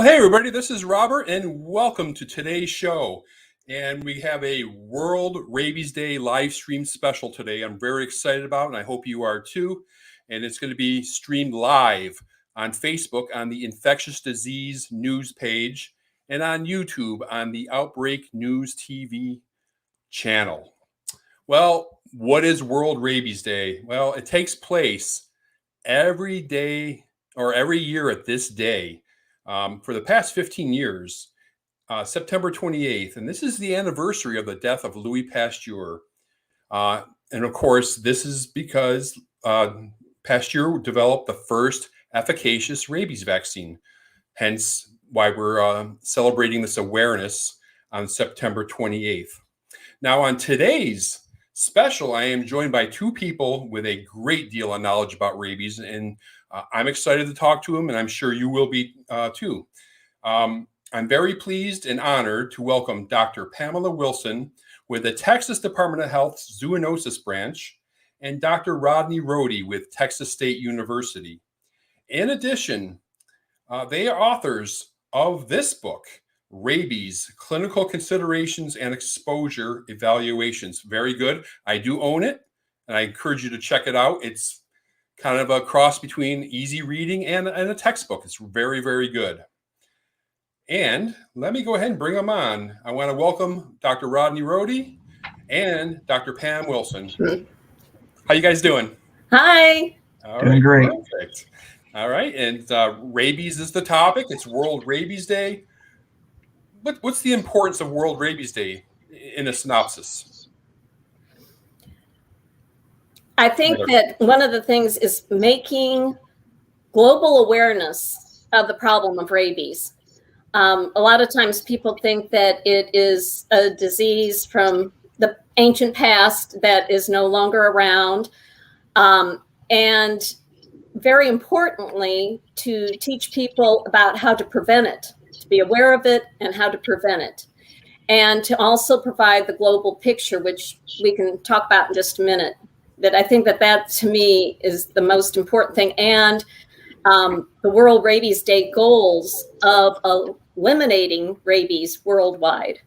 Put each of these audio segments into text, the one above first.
Hey everybody, this is Robert and welcome to today's show. And we have a World Rabies Day live stream special today. I'm very excited about it and I hope you are too. And it's going to be streamed live on Facebook on the Infectious Disease News page and on YouTube on the Outbreak News TV channel. Well, what is World Rabies Day? Well, it takes place every day or every year at this day. For the past 15 years, September 28th, and this is the anniversary of the death of Louis Pasteur. And of course, this is because Pasteur developed the first efficacious rabies vaccine, hence why we're celebrating this awareness on September 28th. Now, on today's special, I am joined by two people with a great deal of knowledge about rabies, and I'm excited to talk to them, and I'm sure you will be too. I'm very pleased and honored to welcome Dr. Pamela Wilson with the Texas Department of Health's Zoonosis branch and Dr. Rodney Rohde with Texas State University. In addition, they are authors of this book, Rabies, Clinical Considerations and Exposure Evaluations. Very good. I do own it, and I encourage you to check it out. It's kind of a cross between easy reading and a textbook. It's very, very good. And let me go ahead and bring them on. I want to welcome Dr. Rodney Rohde and Dr. Pam Wilson. How you guys doing? Hi. All doing right, great. Perfect. All right, and rabies is the topic. It's World Rabies Day. What's the importance of World Rabies Day in a synopsis? I think that one of the things is making global awareness of the problem of rabies. A lot of times people think that it is a disease from the ancient past that is no longer around. And very importantly, to teach people about how to prevent it, to be aware of it and how to prevent it. And to also provide the global picture, which we can talk about in just a minute. That I think that to me is the most important thing. And the World Rabies Day goals of eliminating rabies worldwide.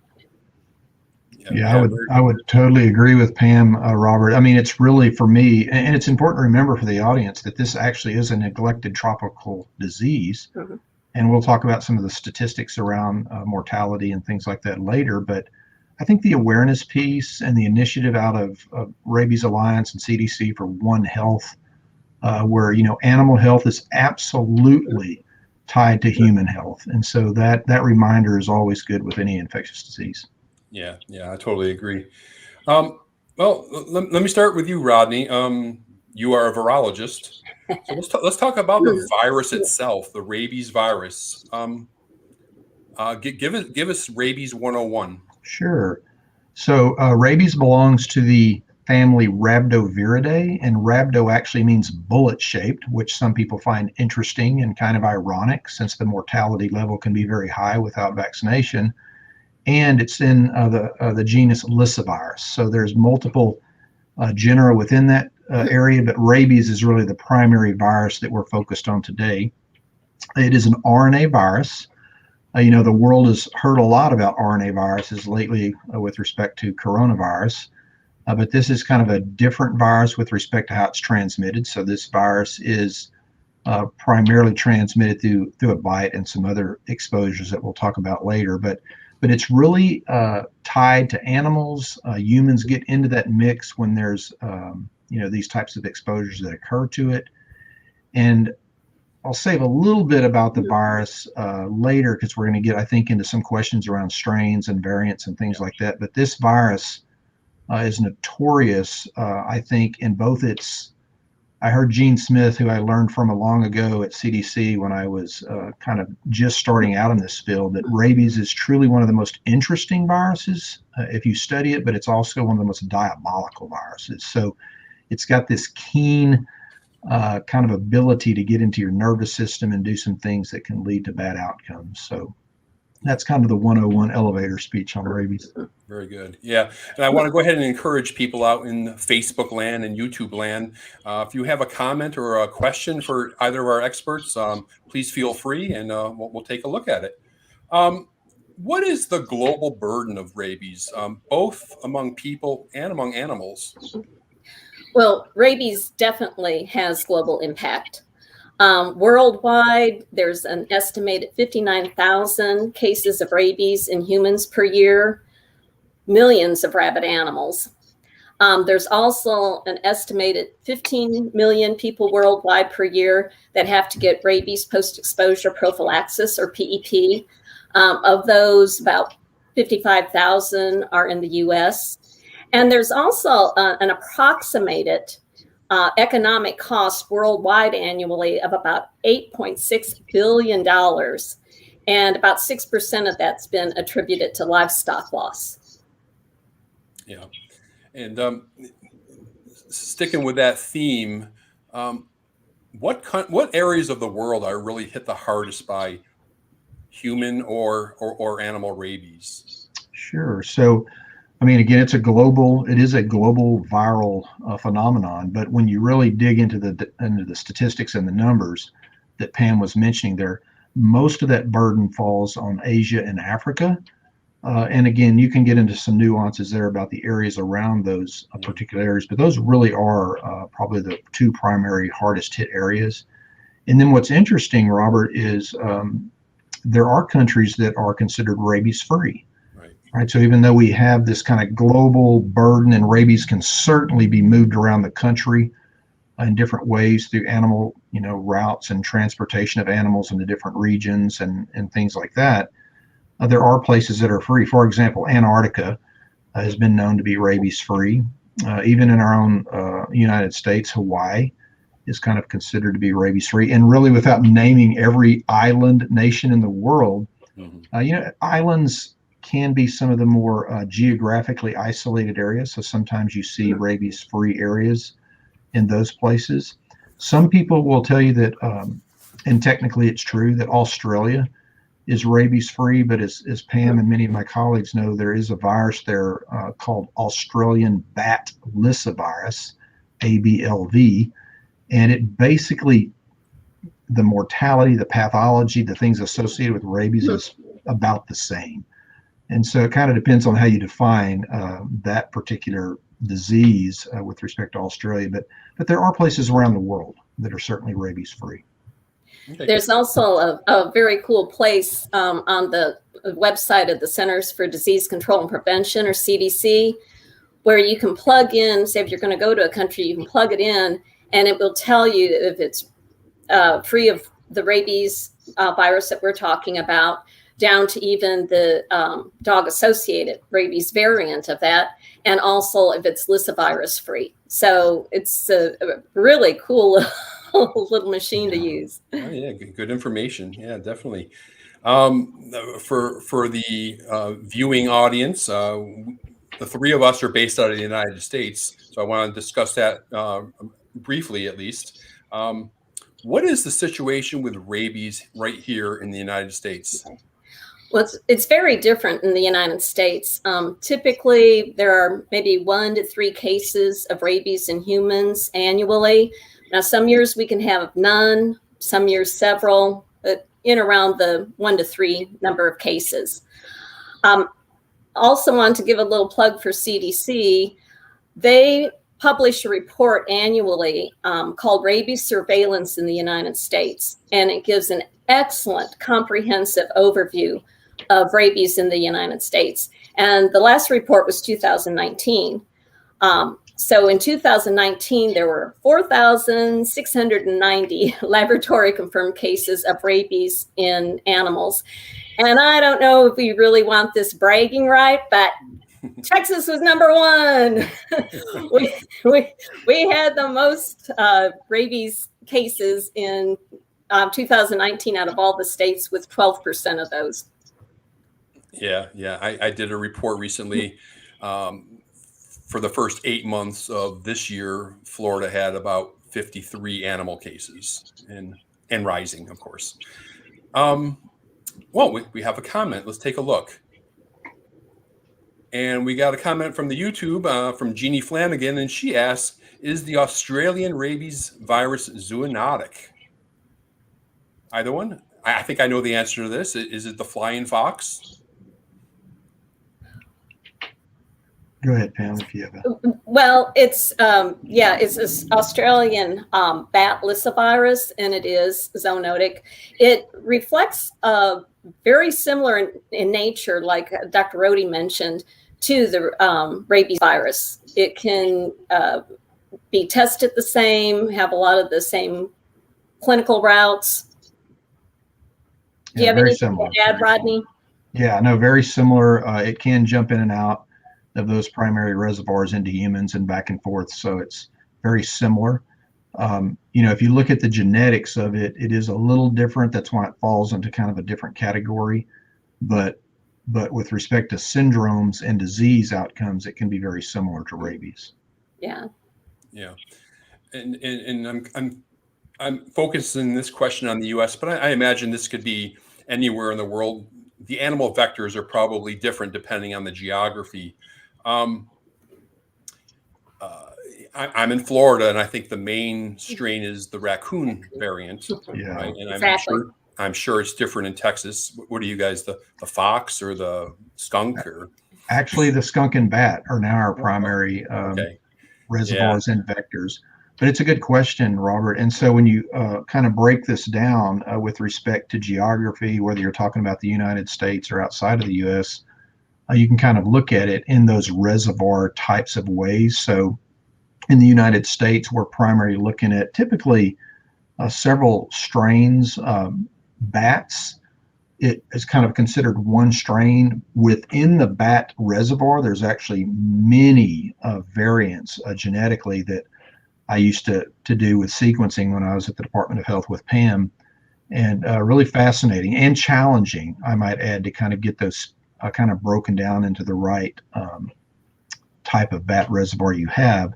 Yeah, I would totally agree with Pam, Robert. I mean, it's really, for me, and it's important to remember for the audience that this actually is a neglected tropical disease. Mm-hmm. And we'll talk about some of the statistics around mortality and things like that later. But I think the awareness piece and the initiative out of Rabies Alliance and CDC for One Health, where, animal health is absolutely tied to human health. And so that reminder is always good with any infectious disease. Yeah, I totally agree. Well, let me start with you, Rodney. You are a virologist. So let's talk about the virus itself, the rabies virus. Give us Rabies 101. Sure. So rabies belongs to the family Rhabdoviridae, and rhabdo actually means bullet-shaped, which some people find interesting and kind of ironic since the mortality level can be very high without vaccination. And it's in the genus Lyssavirus. So there's multiple genera within that area, but rabies is really the primary virus that we're focused on today. It is an RNA virus. The world has heard a lot about RNA viruses lately with respect to coronavirus, but this is kind of a different virus with respect to how it's transmitted. So this virus is primarily transmitted through a bite and some other exposures that we'll talk about later. But it's really tied to animals. Humans get into that mix when there's these types of exposures that occur to it. And I'll save a little bit about the virus later because we're going to get, I think, into some questions around strains and variants and things like that. But this virus is notorious, I think, in both its, I heard Gene Smith, who I learned from long ago at CDC when I was kind of just starting out in this field, that rabies is truly one of the most interesting viruses if you study it, but it's also one of the most diabolical viruses. So it's got this keen kind of ability to get into your nervous system and do some things that can lead to bad outcomes. So that's kind of the 101 elevator speech on rabies. Very good. Yeah. And I want to go ahead and encourage people out in Facebook land and YouTube land. If you have a comment or a question for either of our experts, please feel free and we'll take a look at it. What is the global burden of rabies, both among people and among animals? Well, rabies definitely has global impact. Worldwide, there's an estimated 59,000 cases of rabies in humans per year, millions of rabid animals. There's also an estimated 15 million people worldwide per year that have to get rabies post-exposure prophylaxis, or PEP. Of those, about 55,000 are in the US. And there's also an approximated economic cost worldwide annually of about $8.6 billion. And about 6% of that's been attributed to livestock loss. Yeah. And sticking with that theme, what areas of the world are really hit the hardest by human or animal rabies? Sure. So, I mean, again, it is a global viral phenomenon. But when you really dig into the statistics and the numbers that Pam was mentioning there, most of that burden falls on Asia and Africa. And again, you can get into some nuances there about the areas around those particular areas, but those really are probably the two primary hardest hit areas. And then what's interesting, Robert, is there are countries that are considered rabies free. Right. So even though we have this kind of global burden, and rabies can certainly be moved around the country in different ways through animal, routes and transportation of animals into different regions and things like that, there are places that are free. For example, Antarctica has been known to be rabies free. Even in our own United States, Hawaii is kind of considered to be rabies free. And really, without naming every island nation in the world, islands can be some of the more geographically isolated areas. So sometimes you see rabies-free areas in those places. Some people will tell you that, and technically it's true, that Australia is rabies-free, but as Pam and many of my colleagues know, there is a virus there called Australian bat lyssavirus, ABLV, and it basically, the mortality, the pathology, the things associated with rabies is about the same. And so it kind of depends on how you define that particular disease with respect to Australia. But there are places around the world that are certainly rabies free. Okay. There's also a very cool place on the website of the Centers for Disease Control and Prevention, or CDC, where you can plug in, say if you're going to go to a country, you can plug it in and it will tell you if it's free of the rabies virus that we're talking about, down to even the dog-associated rabies variant of that, and also if it's lyssavirus free. So it's a really cool little machine to use. Oh, yeah, good information. Yeah, definitely. For the viewing audience, the three of us are based out of the United States, so I want to discuss that briefly, at least. What is the situation with rabies right here in the United States? Well, it's very different in the United States. Typically, there are maybe 1 to 3 cases of rabies in humans annually. Now, some years we can have none, some years several, but in around the 1 to 3 number of cases. Also want to give a little plug for CDC. They publish a report annually called Rabies Surveillance in the United States, and it gives an excellent comprehensive overview of rabies in the United States. And the last report was 2019. So in 2019, there were 4,690 laboratory confirmed cases of rabies in animals. And I don't know if we really want this bragging right, but Texas was number 1. we had the most rabies cases in 2019 out of all the states, with 12% of those. Yeah. I did a report recently. For the first 8 months of this year, Florida had about 53 animal cases, and rising, of course. Well, we have a comment. Let's take a look. And we got a comment from the YouTube from Jeannie Flanagan, and she asks, is the Australian rabies virus zoonotic? Either one? I think I know the answer to this. Is it the flying fox? Go ahead, Pam, if you have a... Well, it's this Australian bat lyssavirus, and it is zoonotic. It reflects very similar in nature, like Dr. Rohde mentioned, to the rabies virus. It can be tested the same, have a lot of the same clinical routes. Do you have anything to add, Rodney? Yeah, no, very similar. It can jump in and out of those primary reservoirs into humans and back and forth. So it's very similar. If you look at the genetics of it, it is a little different. That's why it falls into kind of a different category. But with respect to syndromes and disease outcomes, it can be very similar to rabies. Yeah. Yeah. And I'm focusing this question on the U.S., but I imagine this could be anywhere in the world. The animal vectors are probably different depending on the geography. I'm in Florida, and I think the main strain is the raccoon variant. Yeah, right? And exactly. I'm sure it's different in Texas. What are you guys, the fox or the skunk? Or actually, the skunk and bat are now our primary reservoirs and vectors. But it's a good question, Robert. And so when you kind of break this down with respect to geography, whether you're talking about the United States or outside of the U.S., you can kind of look at it in those reservoir types of ways. So in the United States, we're primarily looking at typically several strains. Bats, it is kind of considered one strain. Within the bat reservoir, there's actually many variants genetically that I used to do with sequencing when I was at the Department of Health with Pam, and really fascinating and challenging, I might add, to kind of get those kind of broken down into the right type of bat reservoir you have.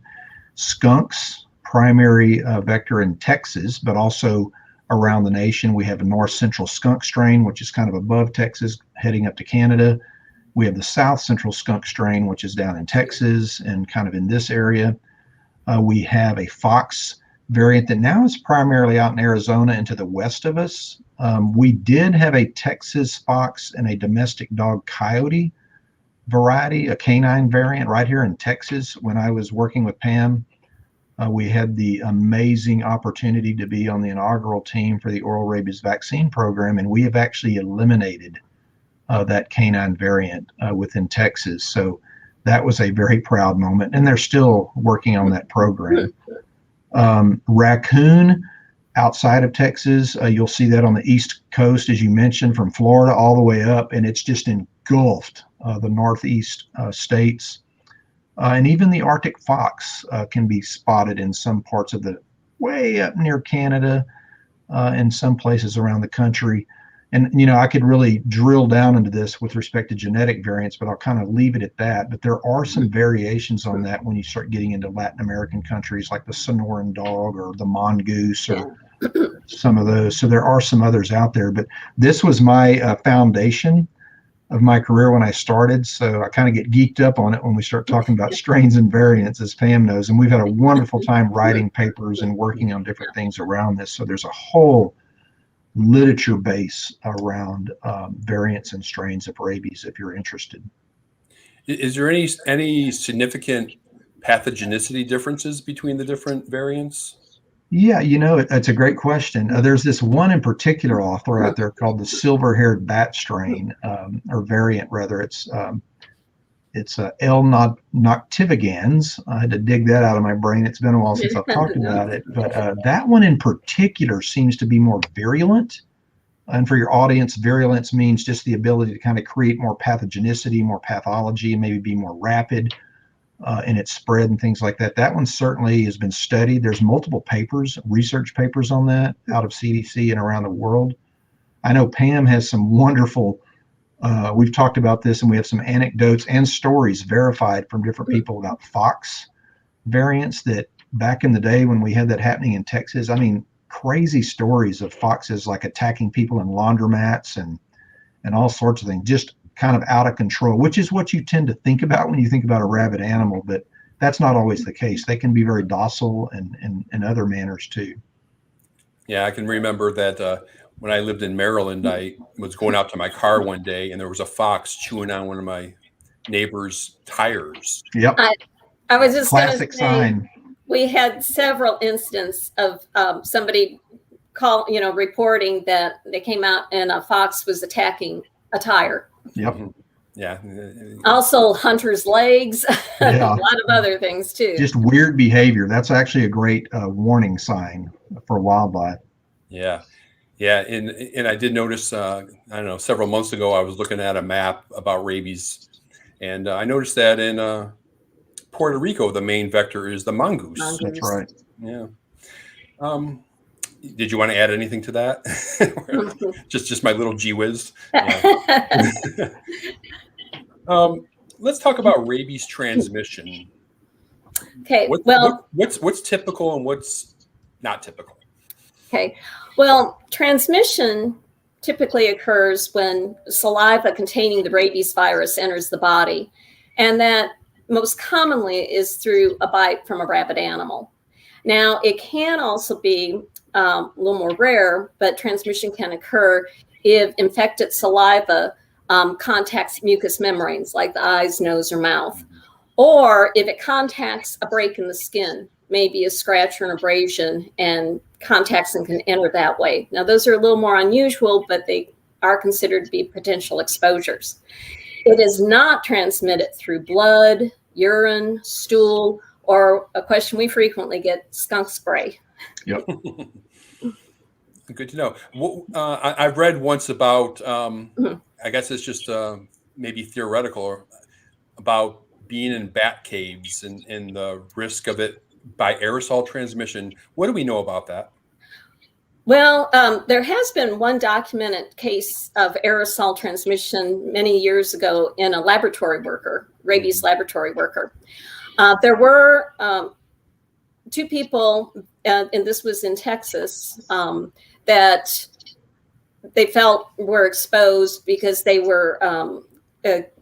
Skunks, primary vector in Texas, but also around the nation. We have a north central skunk strain, which is kind of above Texas, heading up to Canada. We have the south central skunk strain, which is down in Texas and kind of in this area. We have a fox variant that now is primarily out in Arizona and to the west of us. We did have a Texas fox and a domestic dog coyote variety, a canine variant right here in Texas. When I was working with Pam, we had the amazing opportunity to be on the inaugural team for the oral rabies vaccine program, and we have actually eliminated that canine variant within Texas. So that was a very proud moment, and they're still working on that program. Raccoon, outside of Texas, you'll see that on the East Coast, as you mentioned, from Florida all the way up, and it's just engulfed the Northeast states. And even the Arctic fox can be spotted in some parts of the way up near Canada and some places around the country. And, I could really drill down into this with respect to genetic variants, but I'll kind of leave it at that. But there are some variations on that when you start getting into Latin American countries like the Sonoran dog or the mongoose or some of those. So there are some others out there. But this was my foundation of my career when I started. So I kind of get geeked up on it when we start talking about strains and variants, as Pam knows. And we've had a wonderful time writing papers and working on different things around this. So there's a whole literature base around variants and strains of rabies if you're interested. Is there any significant pathogenicity differences between the different variants? Yeah, it's a great question. There's this one in particular I'll throw out there called the silver-haired bat strain, or variant rather. It's L. noctivigans. I had to dig that out of my brain. It's been a while since I've talked about it, but that one in particular seems to be more virulent. And for your audience, virulence means just the ability to kind of create more pathogenicity, more pathology, and maybe be more rapid in its spread and things like that. That one certainly has been studied. There's multiple papers, research papers on that out of CDC and around the world. I know Pam has some wonderful, we've talked about this, and we have some anecdotes and stories verified from different people about fox variants that back in the day when we had that happening in Texas, I mean, crazy stories of foxes like attacking people in laundromats and all sorts of things, just kind of out of control, which is what you tend to think about when you think about a rabid animal, but that's not always the case. They can be very docile and in other manners too. Yeah, I can remember that when I lived in Maryland, I was going out to my car one day and there was a fox chewing on one of my neighbor's tires. Yep. I was just going to Classic say, sign. we had several instances of somebody reporting that they came out and a fox was attacking a tire. Yep. Yeah. Also hunter's legs, a lot of other things too. Just weird behavior. That's actually a great warning sign for wildlife. Yeah. Yeah. And I did notice, I don't know, several months ago, I was looking at a map about rabies, and I noticed that in Puerto Rico, the main vector is the mongoose. That's right. Yeah. Did you want to add anything to that? just my little gee whiz. Yeah. Let's talk about rabies transmission. Okay. What's typical and what's not typical? Okay. Well, transmission typically occurs when saliva containing the rabies virus enters the body, and that most commonly is through a bite from a rabid animal. Now, it can also be a little more rare, but transmission can occur if infected saliva contacts mucous membranes like the eyes, nose, or mouth, or if it contacts a break in the skin, maybe a scratch or an abrasion, and contacts and can enter that way. Now, those are a little more unusual, but they are considered to be potential exposures. It is not transmitted through blood, urine, stool, or a question we frequently get, skunk spray. Yep. Good to know. Well, I've read once about, I guess it's just maybe theoretical, about being in bat caves and the risk of it by aerosol transmission. What do we know about that? Well, there has been one documented case of aerosol transmission many years ago in a laboratory worker, rabies laboratory worker. There were two people, and this was in Texas, that they felt were exposed because they were,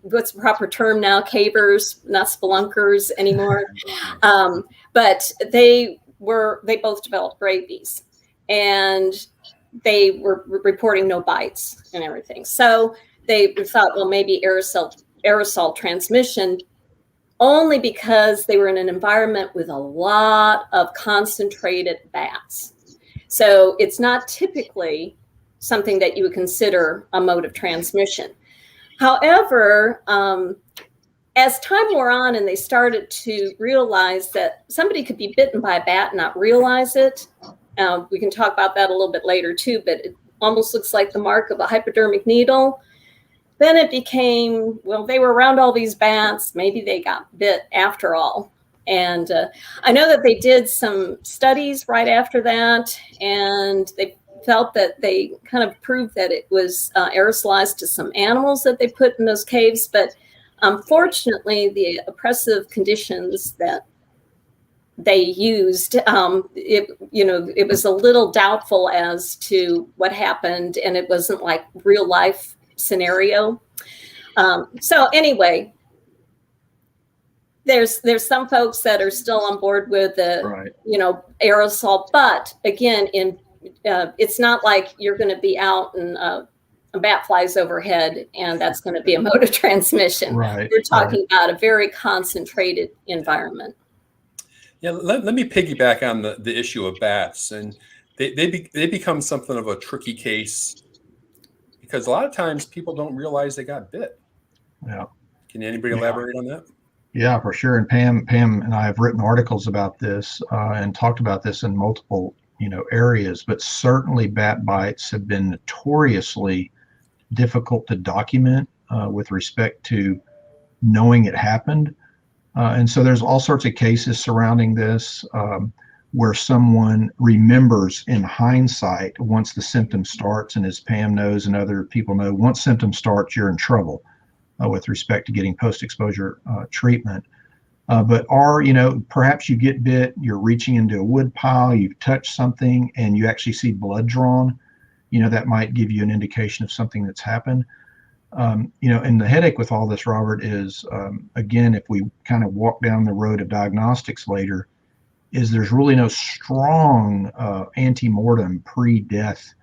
what's the proper term now, cavers, not spelunkers anymore. But they both developed rabies, and they were reporting no bites and everything. So they thought, well, maybe aerosol transmission, only because they were in an environment with a lot of concentrated bats. So it's not typically something that you would consider a mode of transmission. However, as time wore on and they started to realize that somebody could be bitten by a bat and not realize it, we can talk about that a little bit later too, but it almost looks like the mark of a hypodermic needle. Then it became, well, they were around all these bats, maybe they got bit after all. And I know that they did some studies right after that, and they felt that they kind of proved that it was aerosolized to some animals that they put in those caves. But unfortunately, the oppressive conditions that they used, it was a little doubtful as to what happened, and it wasn't like real life scenario. So anyway, there's some folks that are still on board with the aerosol, but again, it's not like you're going to be out and a bat flies overhead and that's going to be a mode of transmission. Right. We're talking about a very concentrated environment. Yeah, let me piggyback on the issue of bats, and they become something of a tricky case because a lot of times people don't realize they got bit. Yeah. Can anybody elaborate on that? Yeah, for sure. And Pam and I have written articles about this and talked about this in multiple, areas, but certainly bat bites have been notoriously difficult to document with respect to knowing it happened. And so there's all sorts of cases surrounding this where someone remembers in hindsight once the symptom starts, and as Pam knows and other people know, once symptoms start, you're in trouble with respect to getting post-exposure treatment. But perhaps you get bit, you're reaching into a wood pile, you've touched something, and you actually see blood drawn, that might give you an indication of something that's happened. And the headache with all this, Robert, is, again, if we kind of walk down the road of diagnostics later, is there's really no strong ante-mortem pre-death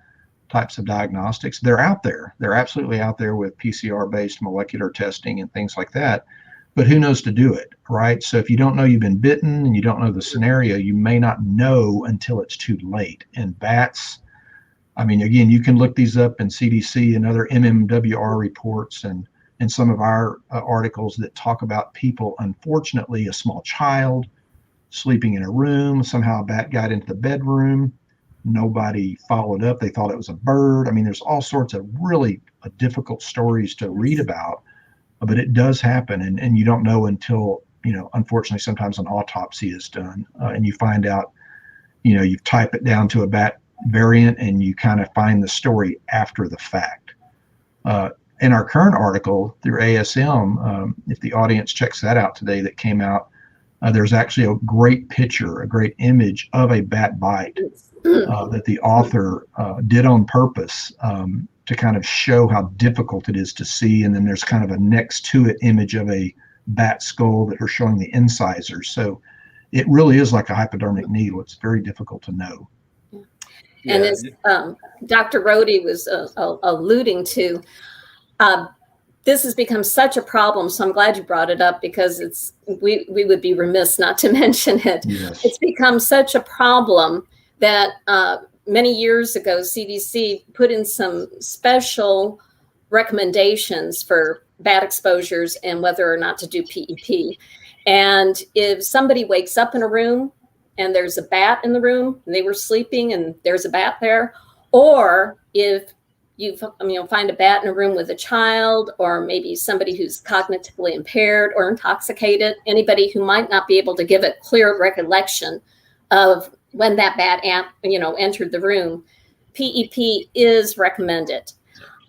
types of diagnostics. They're out there. They're absolutely out there with PCR-based molecular testing and things like that. But who knows to do it, right? So if you don't know you've been bitten and you don't know the scenario, you may not know until it's too late. And bats, I mean, again, you can look these up in CDC and other MMWR reports and some of our articles that talk about people, unfortunately, a small child sleeping in a room, somehow a bat got into the bedroom, nobody followed up, they thought it was a bird. I mean, there's all sorts of really difficult stories to read about, but it does happen, and you don't know until, unfortunately, sometimes an autopsy is done, and you find out, you type it down to a bat variant, and you kind of find the story after the fact. In our current article through ASM, if the audience checks that out today, that came out, there's actually a great picture, a great image of a bat bite that the author did on purpose to kind of show how difficult it is to see. And then there's kind of a next to it image of a bat skull that are showing the incisors. So it really is like a hypodermic needle. It's very difficult to know. And as Dr. Rohde was alluding to, this has become such a problem. So I'm glad you brought it up, because we would be remiss not to mention it. Yes. It's become such a problem that many years ago, CDC put in some special recommendations for bat exposures and whether or not to do PEP. And if somebody wakes up in a room and there's a bat in the room and they were sleeping and there's a bat there, or if you find a bat in a room with a child, or maybe somebody who's cognitively impaired or intoxicated, anybody who might not be able to give a clear recollection of when that bat entered the room, PEP is recommended.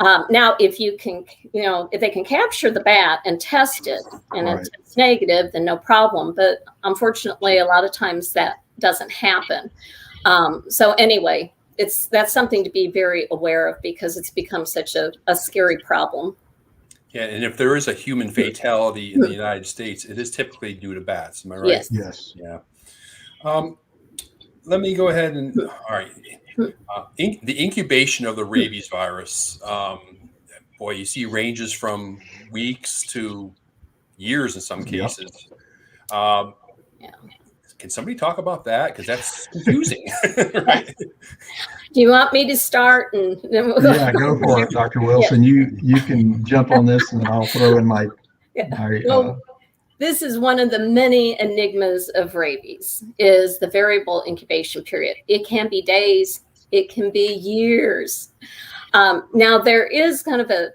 Now, if they can capture the bat and test it, and it's negative, then no problem. But unfortunately, a lot of times that doesn't happen. So anyway, that's something to be very aware of, because it's become such a scary problem. Yeah, and if there is a human fatality in the United States, it is typically due to bats. Am I right? Yes. Yeah. Let me go ahead and, all right. The incubation of the rabies virus, boy, you see ranges from weeks to years in some cases. Can somebody talk about that? Because that's confusing. Right? Do you want me to start? And then we'll go for it, Dr. Wilson. Yeah. You can jump on this, and then I'll throw in my this is one of the many enigmas of rabies, is the variable incubation period. It can be days, it can be years. Now, there is kind of a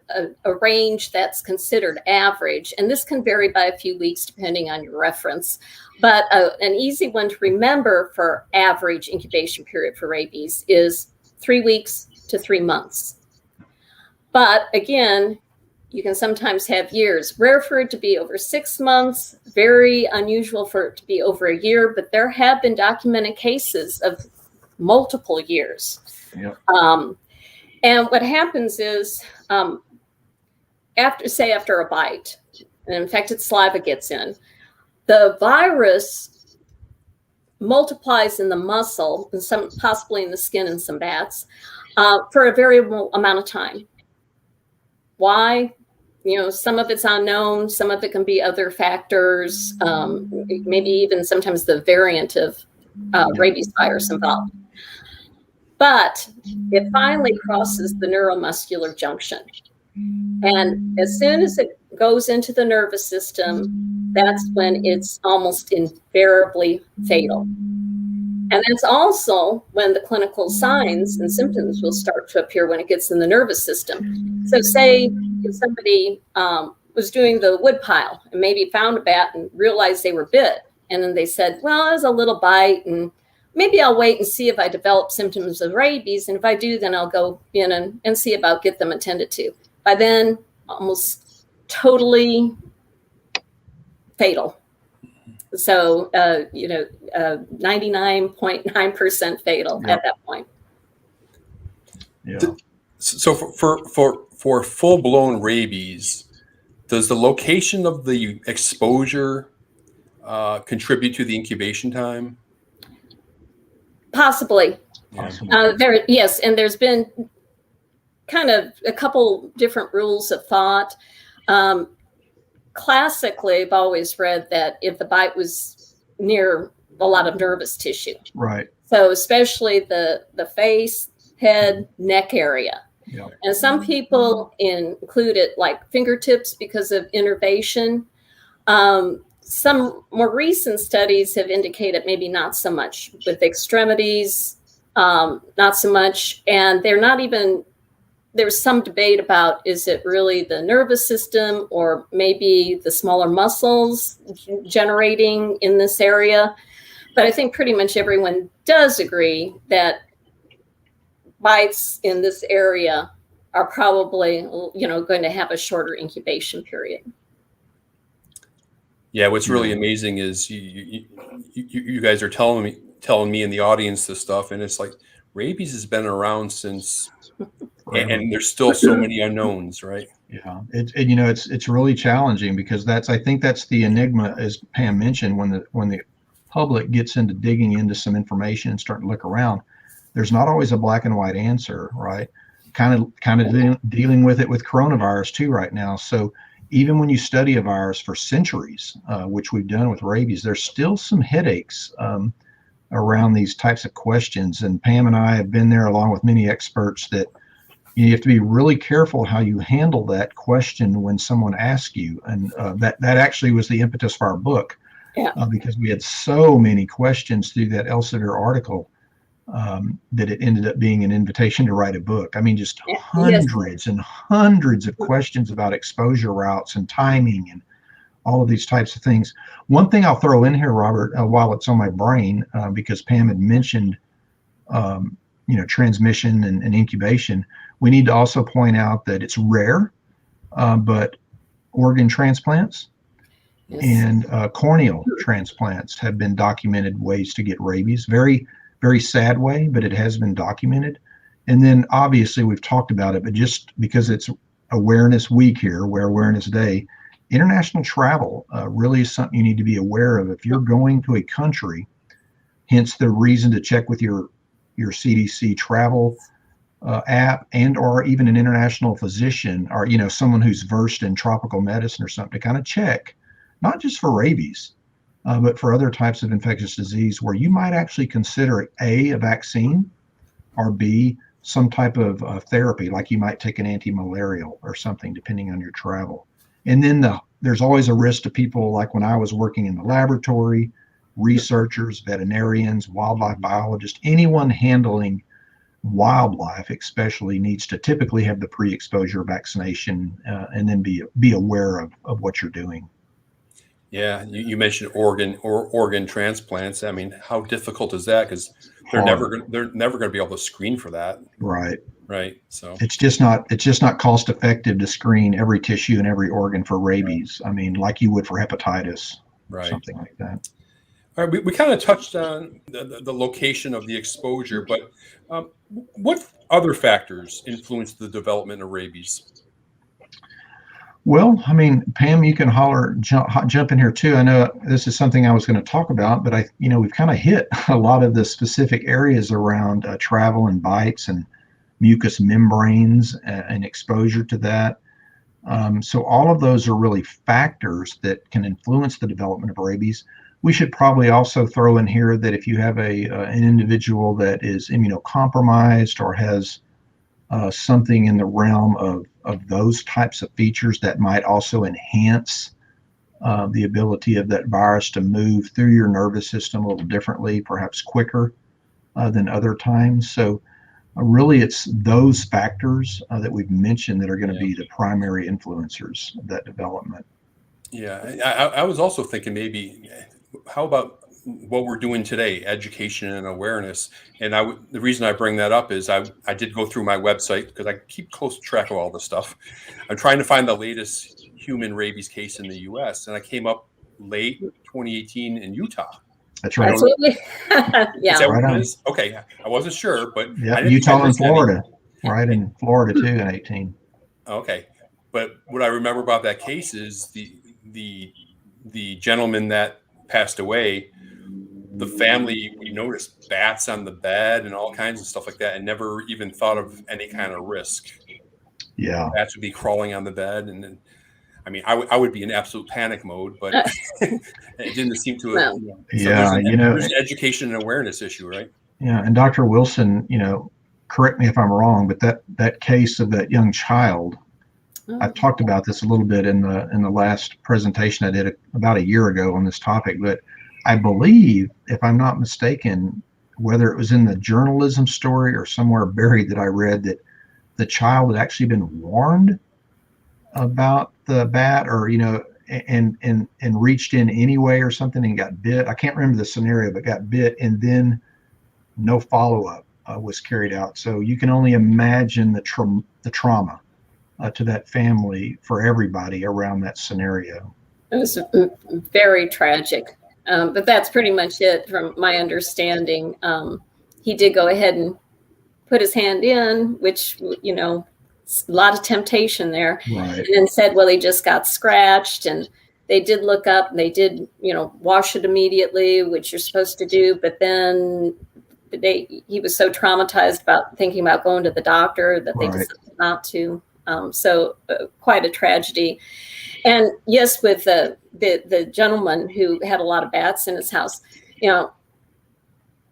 range that's considered average, and this can vary by a few weeks depending on your reference. But an easy one to remember for average incubation period for rabies is 3 weeks to 3 months. But again, you can sometimes have years. Rare for it to be over 6 months, very unusual for it to be over a year, but there have been documented cases of multiple years. Yep. And what happens is, after a bite, an infected saliva gets in, the virus multiplies in the muscle, and possibly in the skin in some bats, for a variable amount of time. Why? Some of it's unknown, some of it can be other factors, maybe even sometimes the variant of rabies virus involved. But it finally crosses the neuromuscular junction. And as soon as it goes into the nervous system, that's when it's almost invariably fatal. And that's also when the clinical signs and symptoms will start to appear when it gets in the nervous system. So say if somebody was doing the wood pile and maybe found a bat and realized they were bit, and then they said, well, it was a little bite, and maybe I'll wait and see if I develop symptoms of rabies. And if I do, then I'll go in and see about get them attended to. By then, almost totally fatal. So, 99.9% fatal at that point. Yeah. So for full-blown rabies, does the location of the exposure contribute to the incubation time? Possibly. Yeah. Yes, and there's been kind of a couple different rules of thought. Classically, I've always read that if the bite was near a lot of nervous tissue, Right. so especially the face, head, neck area. Yeah. And some people include it like fingertips because of innervation. Some more recent studies have indicated maybe not so much with extremities, not so much. And they're not even, there's some debate about, is it really the nervous system or maybe the smaller muscles generating in this area? But I think pretty much everyone does agree that bites in this area are probably, going to have a shorter incubation period. Yeah, what's really amazing is you guys are telling me in the audience this stuff, and it's like rabies has been around since, and there's still so many unknowns, right? Yeah, it's really challenging because I think that's the enigma, as Pam mentioned, when the public gets into digging into some information and starting to look around. There's not always a black and white answer, right? Kind of dealing with it with coronavirus too right now. So even when you study a virus for centuries, which we've done with rabies, there's still some headaches around these types of questions. And Pam and I have been there along with many experts that you have to be really careful how you handle that question when someone asks you. And that actually was the impetus for our book, because we had so many questions through that Elsevier article that it ended up being an invitation to write a book. I mean, just hundreds and hundreds of questions about exposure routes and timing and all of these types of things. One thing I'll throw in here, Robert, while it's on my brain, because Pam had mentioned, transmission and incubation, we need to also point out that it's rare, but organ transplants and corneal transplants have been documented ways to get rabies. Very, very sad way, but it has been documented. And then obviously we've talked about it, but just because it's Awareness Week here, Awareness Day, international travel really is something you need to be aware of. If you're going to a country, hence the reason to check with your CDC travel app and or even an international physician or, someone who's versed in tropical medicine or something to kind of check, not just for rabies, but for other types of infectious disease where you might actually consider A, a vaccine, or B, some type of therapy, like you might take an anti-malarial or something, depending on your travel. And then there's always a risk to people, like when I was working in the laboratory, researchers, veterinarians, wildlife biologists, anyone handling wildlife especially needs to typically have the pre-exposure vaccination and then be aware of what you're doing. Yeah, you mentioned organ transplants. I mean, how difficult is that? Because they're never going to be able to screen for that. Right. So it's just not cost effective to screen every tissue and every organ for rabies. I mean, like you would for hepatitis, something like that. All right, we kind of touched on the location of the exposure, but what other factors influence the development of rabies? Well, I mean, Pam, you can jump in here too. I know this is something I was going to talk about, but we've kind of hit a lot of the specific areas around travel and bites and mucous membranes and exposure to that. So all of those are really factors that can influence the development of rabies. We should probably also throw in here that if you have an individual that is immunocompromised or has something in the realm of those types of features that might also enhance the ability of that virus to move through your nervous system a little differently, perhaps quicker than other times. So really it's those factors that we've mentioned that are going to be the primary influencers of that development. Yeah, I was also thinking maybe, how about what we're doing today, education and awareness? And the reason I bring that up is I did go through my website because I keep close track of all this stuff. I'm trying to find the latest human rabies case in the U.S. and I came up late 2018 in Utah. That's right. Absolutely. Is that what it is? Okay, I wasn't sure, but Utah and Florida. right in Florida too in 18. Okay, but what I remember about that case is the gentleman that passed away. The family, we noticed bats on the bed and all kinds of stuff like that, and never even thought of any kind of risk. Yeah, Bats would be crawling on the bed, and then, I mean, I would be in absolute panic mode, but it didn't seem to. Well, So there's an education and awareness issue, right? Yeah, and Dr. Wilson, correct me if I'm wrong, but that case of that young child, I talked about this a little bit in the last presentation I did about a year ago on this topic, but I believe, if I'm not mistaken, whether it was in the journalism story or somewhere buried that I read, that the child had actually been warned about the bat, or and reached in anyway or something and got bit. I can't remember the scenario, but got bit, and then no follow-up was carried out. So you can only imagine the trauma to that family for everybody around that scenario. It was very tragic. But that's pretty much it from my understanding. He did go ahead and put his hand in, which, a lot of temptation there. Right. And then said, well, he just got scratched. And they did look up and they did, wash it immediately, which you're supposed to do. But then he was so traumatized about thinking about going to the doctor that they decided not to. So quite a tragedy. And yes, with the gentleman who had a lot of bats in his house,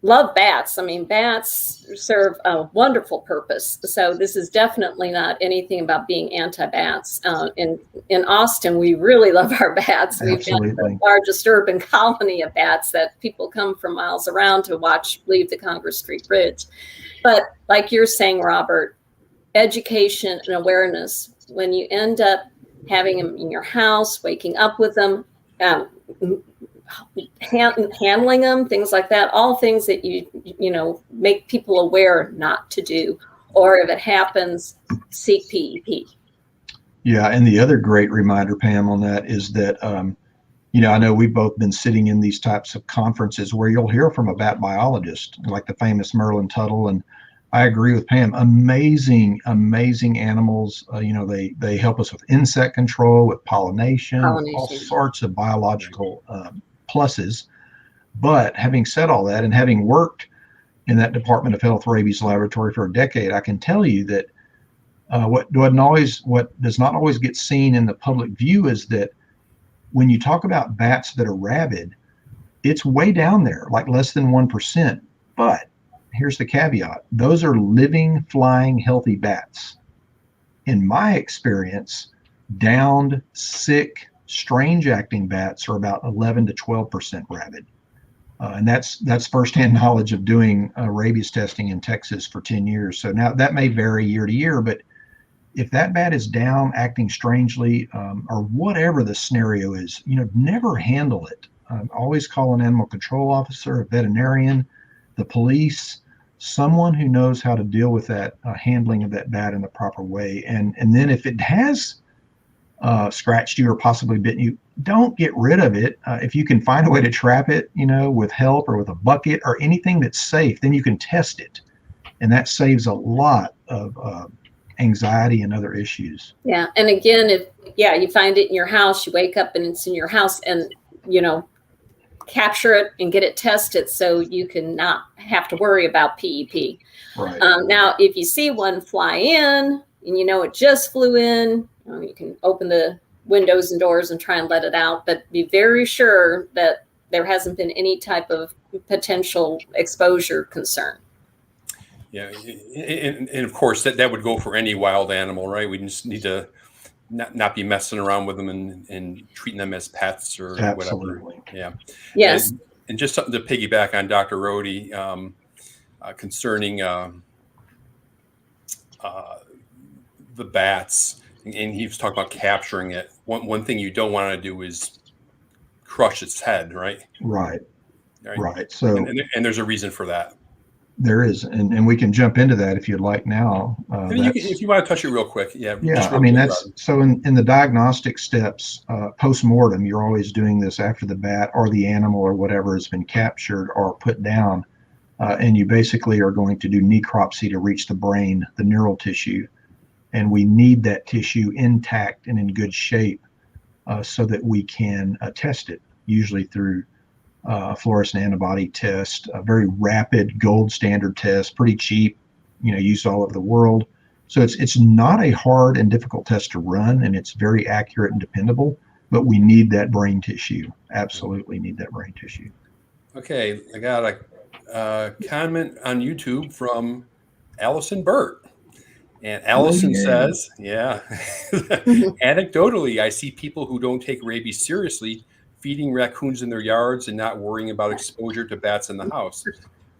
love bats. I mean, bats serve a wonderful purpose. So this is definitely not anything about being anti-bats. In Austin, we really love our bats. Absolutely. We've got the largest urban colony of bats that people come from miles around to watch leave the Congress Street Bridge. But like you're saying, Robert, education and awareness, when you end up having them in your house, waking up with them, handling them, things like that, all things that you make people aware not to do, or if it happens, seek PEP. Yeah, and the other great reminder, Pam, on that is that I know we've both been sitting in these types of conferences where you'll hear from a bat biologist, like the famous Merlin Tuttle, and I agree with Pam. Amazing animals. They help us with insect control, with pollination. All sorts of biological pluses. But having said all that, and having worked in that Department of Health rabies laboratory for a decade, I can tell you that what does not always get seen in the public view is that when you talk about bats that are rabid, it's way down there, like less than 1%. But here's the caveat. Those are living, flying, healthy bats. In my experience, downed, sick, strange-acting bats are about 11 to 12% rabid. And that's firsthand knowledge of doing rabies testing in Texas for 10 years. So now that may vary year to year, but if that bat is down, acting strangely, or whatever the scenario is, never handle it. Always call an animal control officer, a veterinarian, the police, someone who knows how to deal with that handling of that bat in the proper way. And then if it has scratched you or possibly bitten you, don't get rid of it. If you can find a way to trap it, with help or with a bucket or anything that's safe, then you can test it. And that saves a lot of anxiety and other issues. Yeah. And again, if you find it in your house, you wake up and it's in your house, and, capture it and get it tested so you can not have to worry about PEP. Right. Now, if you see one fly in and it just flew in, you can open the windows and doors and try and let it out, but be very sure that there hasn't been any type of potential exposure concern. Yeah, and of course that would go for any wild animal, right? We just need to not be messing around with them and treating them as pets or Absolutely. Whatever. Yeah. Yes. And just something to piggyback on Dr. Rohde concerning the bats, and he was talking about capturing it. One thing you don't want to do is crush its head, right? Right. So, and there's a reason for that. There is, and we can jump into that if you'd like now. If you want to touch it real quick, yeah. I mean, that's so in the diagnostic steps, post-mortem, you're always doing this after the bat or the animal or whatever has been captured or put down. and you basically are going to do necropsy to reach the brain, the neural tissue. And we need that tissue intact and in good shape so that we can test it, usually through a fluorescent antibody test, a very rapid gold standard test, pretty cheap, used all over the world. So it's not a hard and difficult test to run, and it's very accurate and dependable, but we need that brain tissue. Absolutely need that brain tissue. Okay, I got a comment on YouTube from Allison Burt. And Allison says, anecdotally, I see people who don't take rabies seriously feeding raccoons in their yards and not worrying about exposure to bats in the house.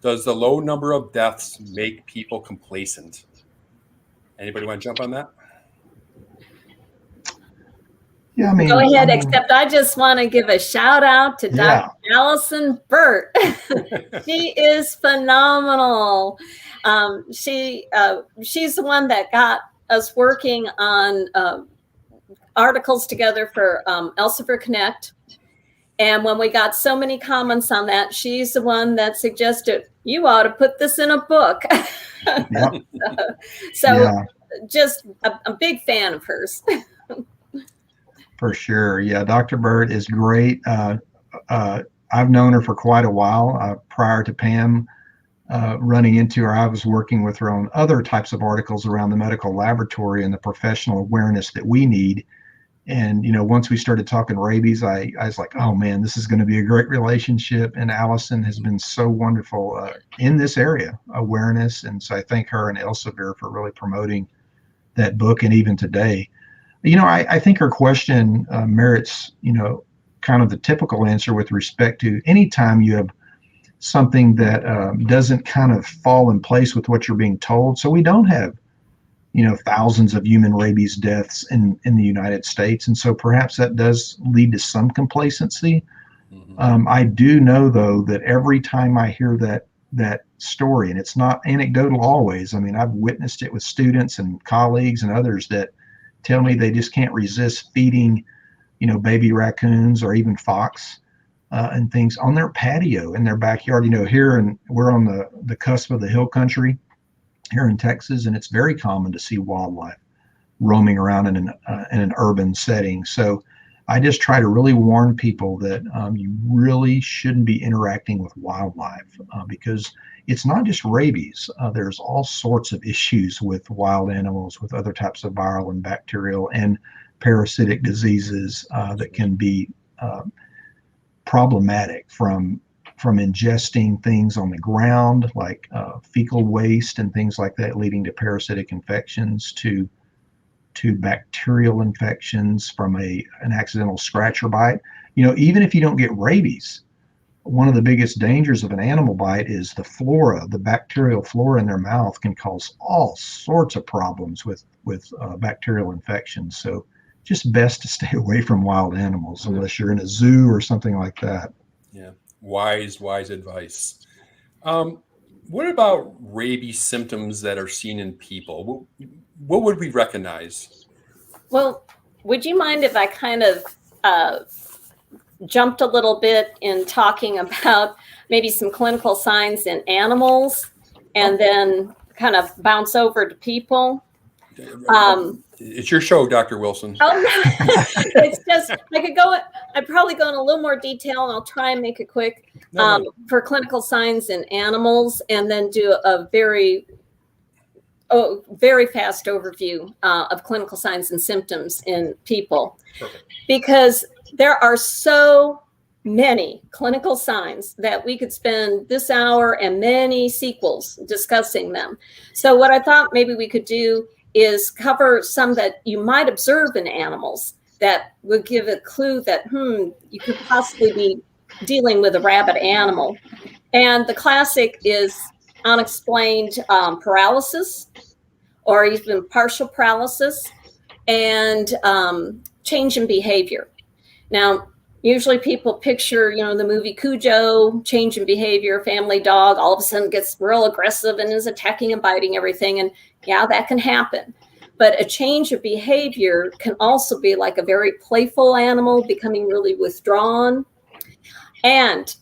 Does the low number of deaths make people complacent? Anybody want to jump on that? Yeah, I mean, go ahead, except I just want to give a shout out to Dr. Allison Burt. She is phenomenal. She's the one that got us working on articles together for Elsevier Connect. And when we got so many comments on that, she's the one that suggested, you ought to put this in a book. Just a big fan of hers. For sure. Yeah, Dr. Burt is great. I've known her for quite a while prior to Pam running into her. I was working with her on other types of articles around the medical laboratory and the professional awareness that we need. And, once we started talking rabies, I was like, oh man, this is going to be a great relationship. And Allison has been so wonderful in this area, awareness. And so I thank her and Elsevier for really promoting that book. And even today, I think her question merits, kind of the typical answer with respect to anytime you have something that doesn't kind of fall in place with what you're being told. So we don't have, thousands of human rabies deaths in the United States. And so perhaps that does lead to some complacency. Mm-hmm. I do know, though, that every time I hear that story, and it's not anecdotal always. I mean, I've witnessed it with students and colleagues and others that tell me they just can't resist feeding, baby raccoons or even fox and things on their patio in their backyard. We're on the cusp of the hill country here in Texas, and it's very common to see wildlife roaming around in an urban setting. So I just try to really warn people that you really shouldn't be interacting with wildlife because it's not just rabies. There's all sorts of issues with wild animals, with other types of viral and bacterial and parasitic diseases that can be problematic from ingesting things on the ground like fecal waste and things like that, leading to parasitic infections, to bacterial infections from an accidental scratch or bite. Even if you don't get rabies, one of the biggest dangers of an animal bite is the flora. The bacterial flora in their mouth can cause all sorts of problems with bacterial infections. So just best to stay away from wild animals unless you're in a zoo or something like that. Yeah, wise advice. What about rabies symptoms that are seen in people? What would we recognize? Well, would you mind if I kind of jumped a little bit in talking about maybe some clinical signs in animals and then kind of bounce over to people? It's your show, Dr. Wilson. Oh, it's just, I'd probably go in a little more detail, and I'll try and make it quick for clinical signs in animals, and then do a very fast overview of clinical signs and symptoms in people. Perfect. Because there are so many clinical signs that we could spend this hour and many sequels discussing them. So what I thought maybe we could do is cover some that you might observe in animals that would give a clue that, you could possibly be dealing with a rabid animal. And the classic is unexplained paralysis, or even partial paralysis, and change in behavior. Now, usually people picture, the movie Cujo, change in behavior, family dog, all of a sudden gets real aggressive and is attacking and biting everything. And yeah, that can happen. But a change of behavior can also be like a very playful animal becoming really withdrawn. And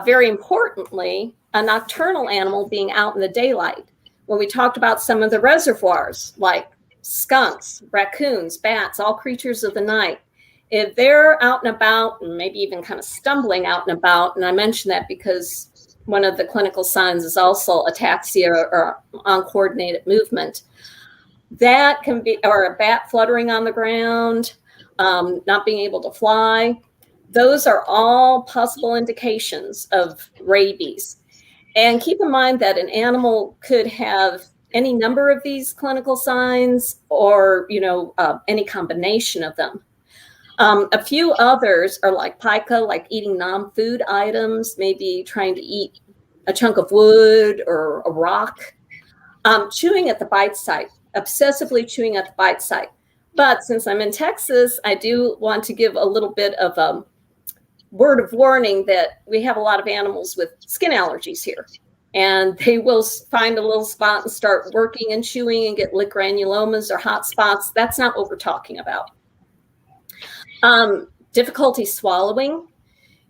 very importantly, a nocturnal animal being out in the daylight. When we talked about some of the reservoirs, like skunks, raccoons, bats, all creatures of the night, if they're out and about, and maybe even kind of stumbling out and about, and I mention that because one of the clinical signs is also ataxia or uncoordinated movement, that can be, or a bat fluttering on the ground, not being able to fly. Those are all possible indications of rabies. And keep in mind that an animal could have any number of these clinical signs or, any combination of them. A few others are like pica, like eating non-food items, maybe trying to eat a chunk of wood or a rock. Chewing at the bite site, obsessively chewing at the bite site. But since I'm in Texas, I do want to give a little bit of a word of warning that we have a lot of animals with skin allergies here. And they will find a little spot and start working and chewing and get lick granulomas or hot spots. That's not what we're talking about. Difficulty swallowing.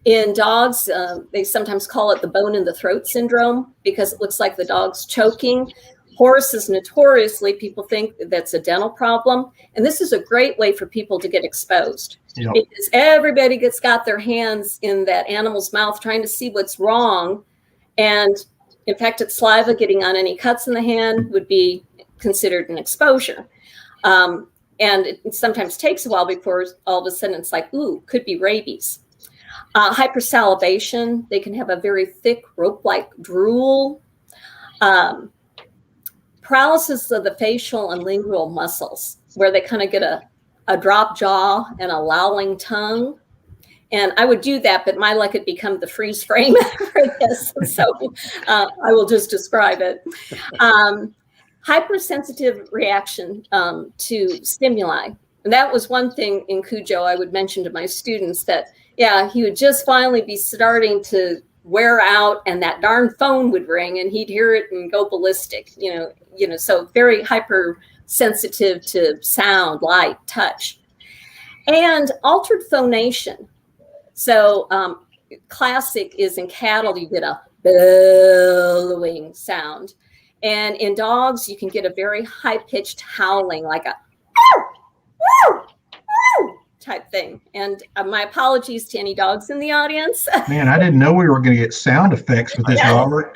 In dogs, they sometimes call it the bone in the throat syndrome because it looks like the dog's choking. Horses, notoriously, people think that's a dental problem. And this is a great way for people to get exposed. Yep. Because everybody got their hands in that animal's mouth trying to see what's wrong. And infected saliva getting on any cuts in the hand would be considered an exposure. And it sometimes takes a while before all of a sudden it's like, ooh, could be rabies. Hypersalivation, they can have a very thick rope-like drool. Paralysis of the facial and lingual muscles, where they kind of get a drop jaw and a lolling tongue. And I would do that, but my luck had become the freeze frame for this. So I will just describe it. Hypersensitive reaction to stimuli. And that was one thing in Cujo I would mention to my students that, yeah, he would just finally be starting to wear out and that darn phone would ring and he'd hear it and go ballistic, so very hypersensitive to sound, light, touch. And altered phonation. So classic is in cattle, you get a bellowing sound. And in dogs, you can get a very high-pitched howling, like a type thing. And my apologies to any dogs in the audience. Man, I didn't know we were going to get sound effects with this, Robert.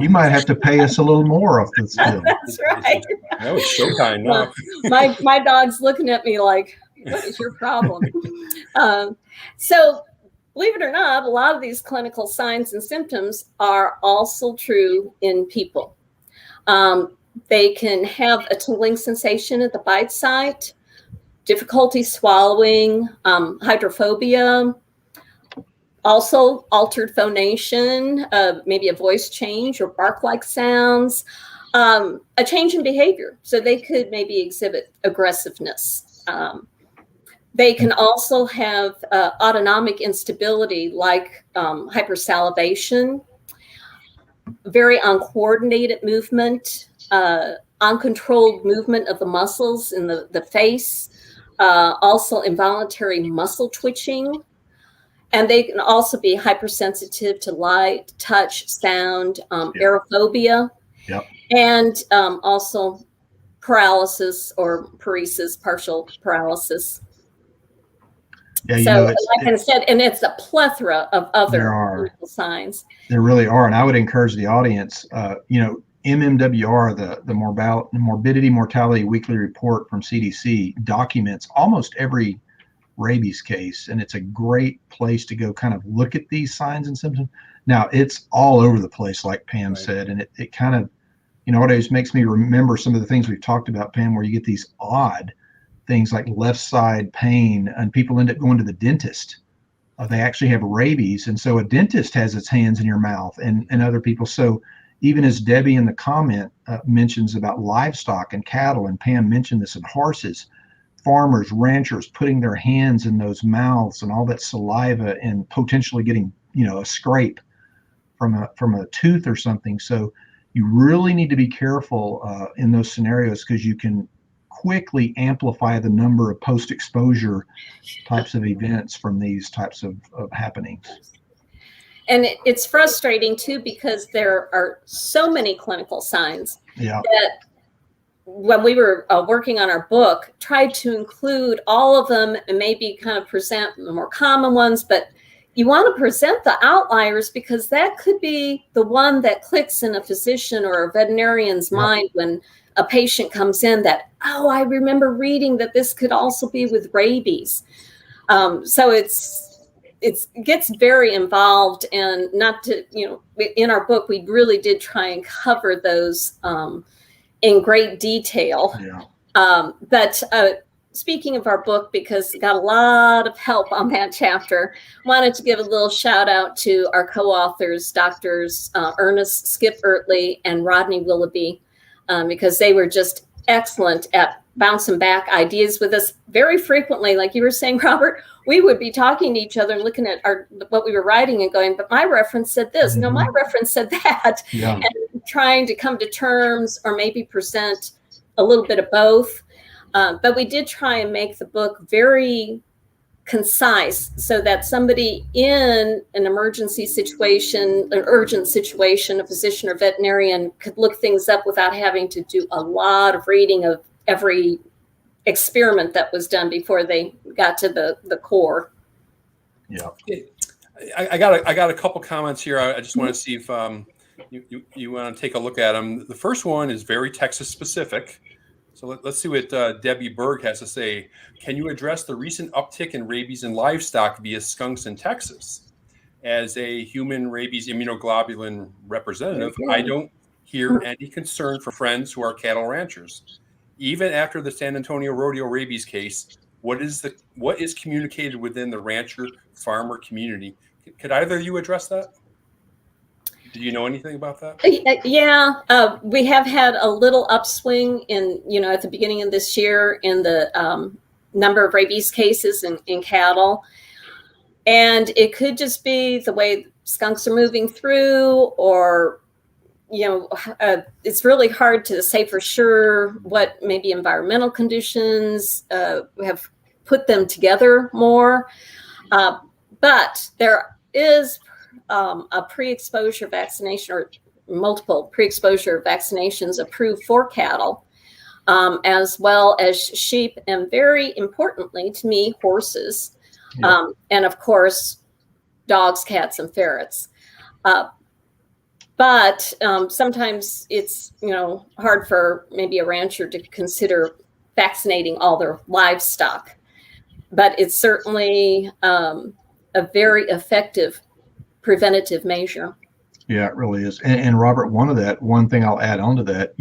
You might have to pay us a little more off this film. That's right. That was showtime now. My dog's looking at me like, what is your problem? So believe it or not, a lot of these clinical signs and symptoms are also true in people. They can have a tingling sensation at the bite site, difficulty swallowing, hydrophobia, also altered phonation, maybe a voice change or bark-like sounds, a change in behavior. So they could maybe exhibit aggressiveness. They can also have autonomic instability like hypersalivation, very uncoordinated movement, uncontrolled movement of the muscles in the face, also involuntary muscle twitching. And they can also be hypersensitive to light, touch, sound, aerophobia, and also paralysis or paresis, partial paralysis. Yeah, so, like I said, and it's a plethora of other clinical signs. There really are, and I would encourage the audience. MMWR, the Morbidity Mortality Weekly Report from CDC, documents almost every rabies case, and it's a great place to go kind of look at these signs and symptoms. Now, it's all over the place, like Pam said, and it kind of, it always makes me remember some of the things we've talked about, Pam, where you get these odd things like left side pain, and people end up going to the dentist. They actually have rabies, and so a dentist has its hands in your mouth, and other people. So even as Debbie in the comment mentions about livestock and cattle, and Pam mentioned this in horses, farmers, ranchers putting their hands in those mouths and all that saliva and potentially getting, a scrape from a tooth or something. So you really need to be careful in those scenarios, because you can quickly amplify the number of post-exposure types of events from these types of happenings. And it's frustrating too, because there are so many clinical signs that when we were working on our book, tried to include all of them and maybe kind of present the more common ones, but you want to present the outliers because that could be the one that clicks in a physician or a veterinarian's mind when a patient comes in that, oh, I remember reading that this could also be with rabies. So it gets very involved, and not to, in our book, we really did try and cover those in great detail. But speaking of our book, because got a lot of help on that chapter, wanted to give a little shout out to our co-authors, Doctors Ernest Skip Ertley and Rodney Willoughby, because they were just excellent at bouncing back ideas with us very frequently. Like you were saying, Robert, we would be talking to each other and looking at what we were writing and going, but my reference said this. No, my reference said that. And trying to come to terms or maybe present a little bit of both. But we did try and make the book very concise so that somebody in an emergency situation, an urgent situation, a physician or veterinarian could look things up without having to do a lot of reading of every experiment that was done before they got to the core. I got a couple comments here. I just want to see if you want to take a look at them. The first one is very Texas specific. So let's see what Debbie Berg has to say. Can you address the recent uptick in rabies in livestock via skunks in Texas? As a human rabies immunoglobulin representative, I don't hear any concern for friends who are cattle ranchers. Even after the San Antonio rodeo rabies case, what is communicated within the rancher farmer community? Could either of you address that? Do you know anything about that? Yeah, we have had a little upswing in, at the beginning of this year in the number of rabies cases in cattle. And it could just be the way skunks are moving through, or, it's really hard to say for sure what maybe environmental conditions have put them together more. But there is a pre-exposure vaccination or multiple pre-exposure vaccinations approved for cattle, as well as sheep, and very importantly to me, horses, and of course, dogs, cats, and ferrets. But sometimes it's, hard for maybe a rancher to consider vaccinating all their livestock. But it's certainly a very effective preventative measure. Yeah, it really is. And Robert, one thing I'll add on to that,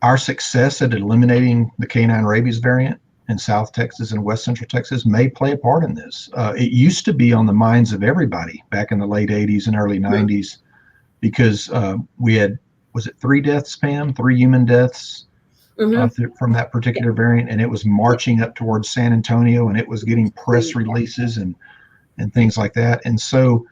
our success at eliminating the canine rabies variant in South Texas and West Central Texas may play a part in this. It used to be on the minds of everybody back in the late 80s and early 90s, because we had, was it 3 deaths, Pam? 3 human deaths from that particular variant, and it was marching up towards San Antonio, and it was getting press releases and things like that. And so,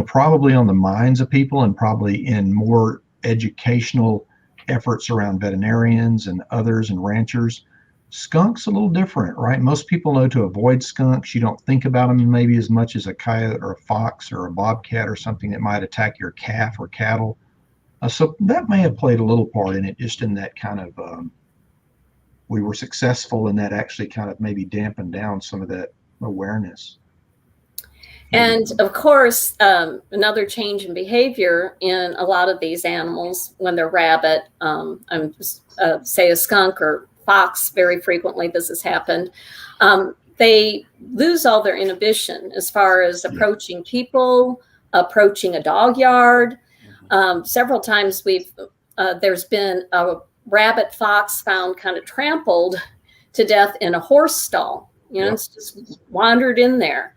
probably on the minds of people, and probably in more educational efforts around veterinarians and others and ranchers, skunks a little different, right? Most people know to avoid skunks. You don't think about them maybe as much as a coyote or a fox or a bobcat or something that might attack your calf or cattle. So that may have played a little part in it, just in that kind of, we were successful in that actually kind of maybe dampened down some of that awareness. And of course, another change in behavior in a lot of these animals when they're rabid, say a skunk or fox, very frequently this has happened, they lose all their inhibition as far as approaching people, approaching a dog yard. Several times there's been a rabbit fox found kind of trampled to death in a horse stall. It's just wandered in there.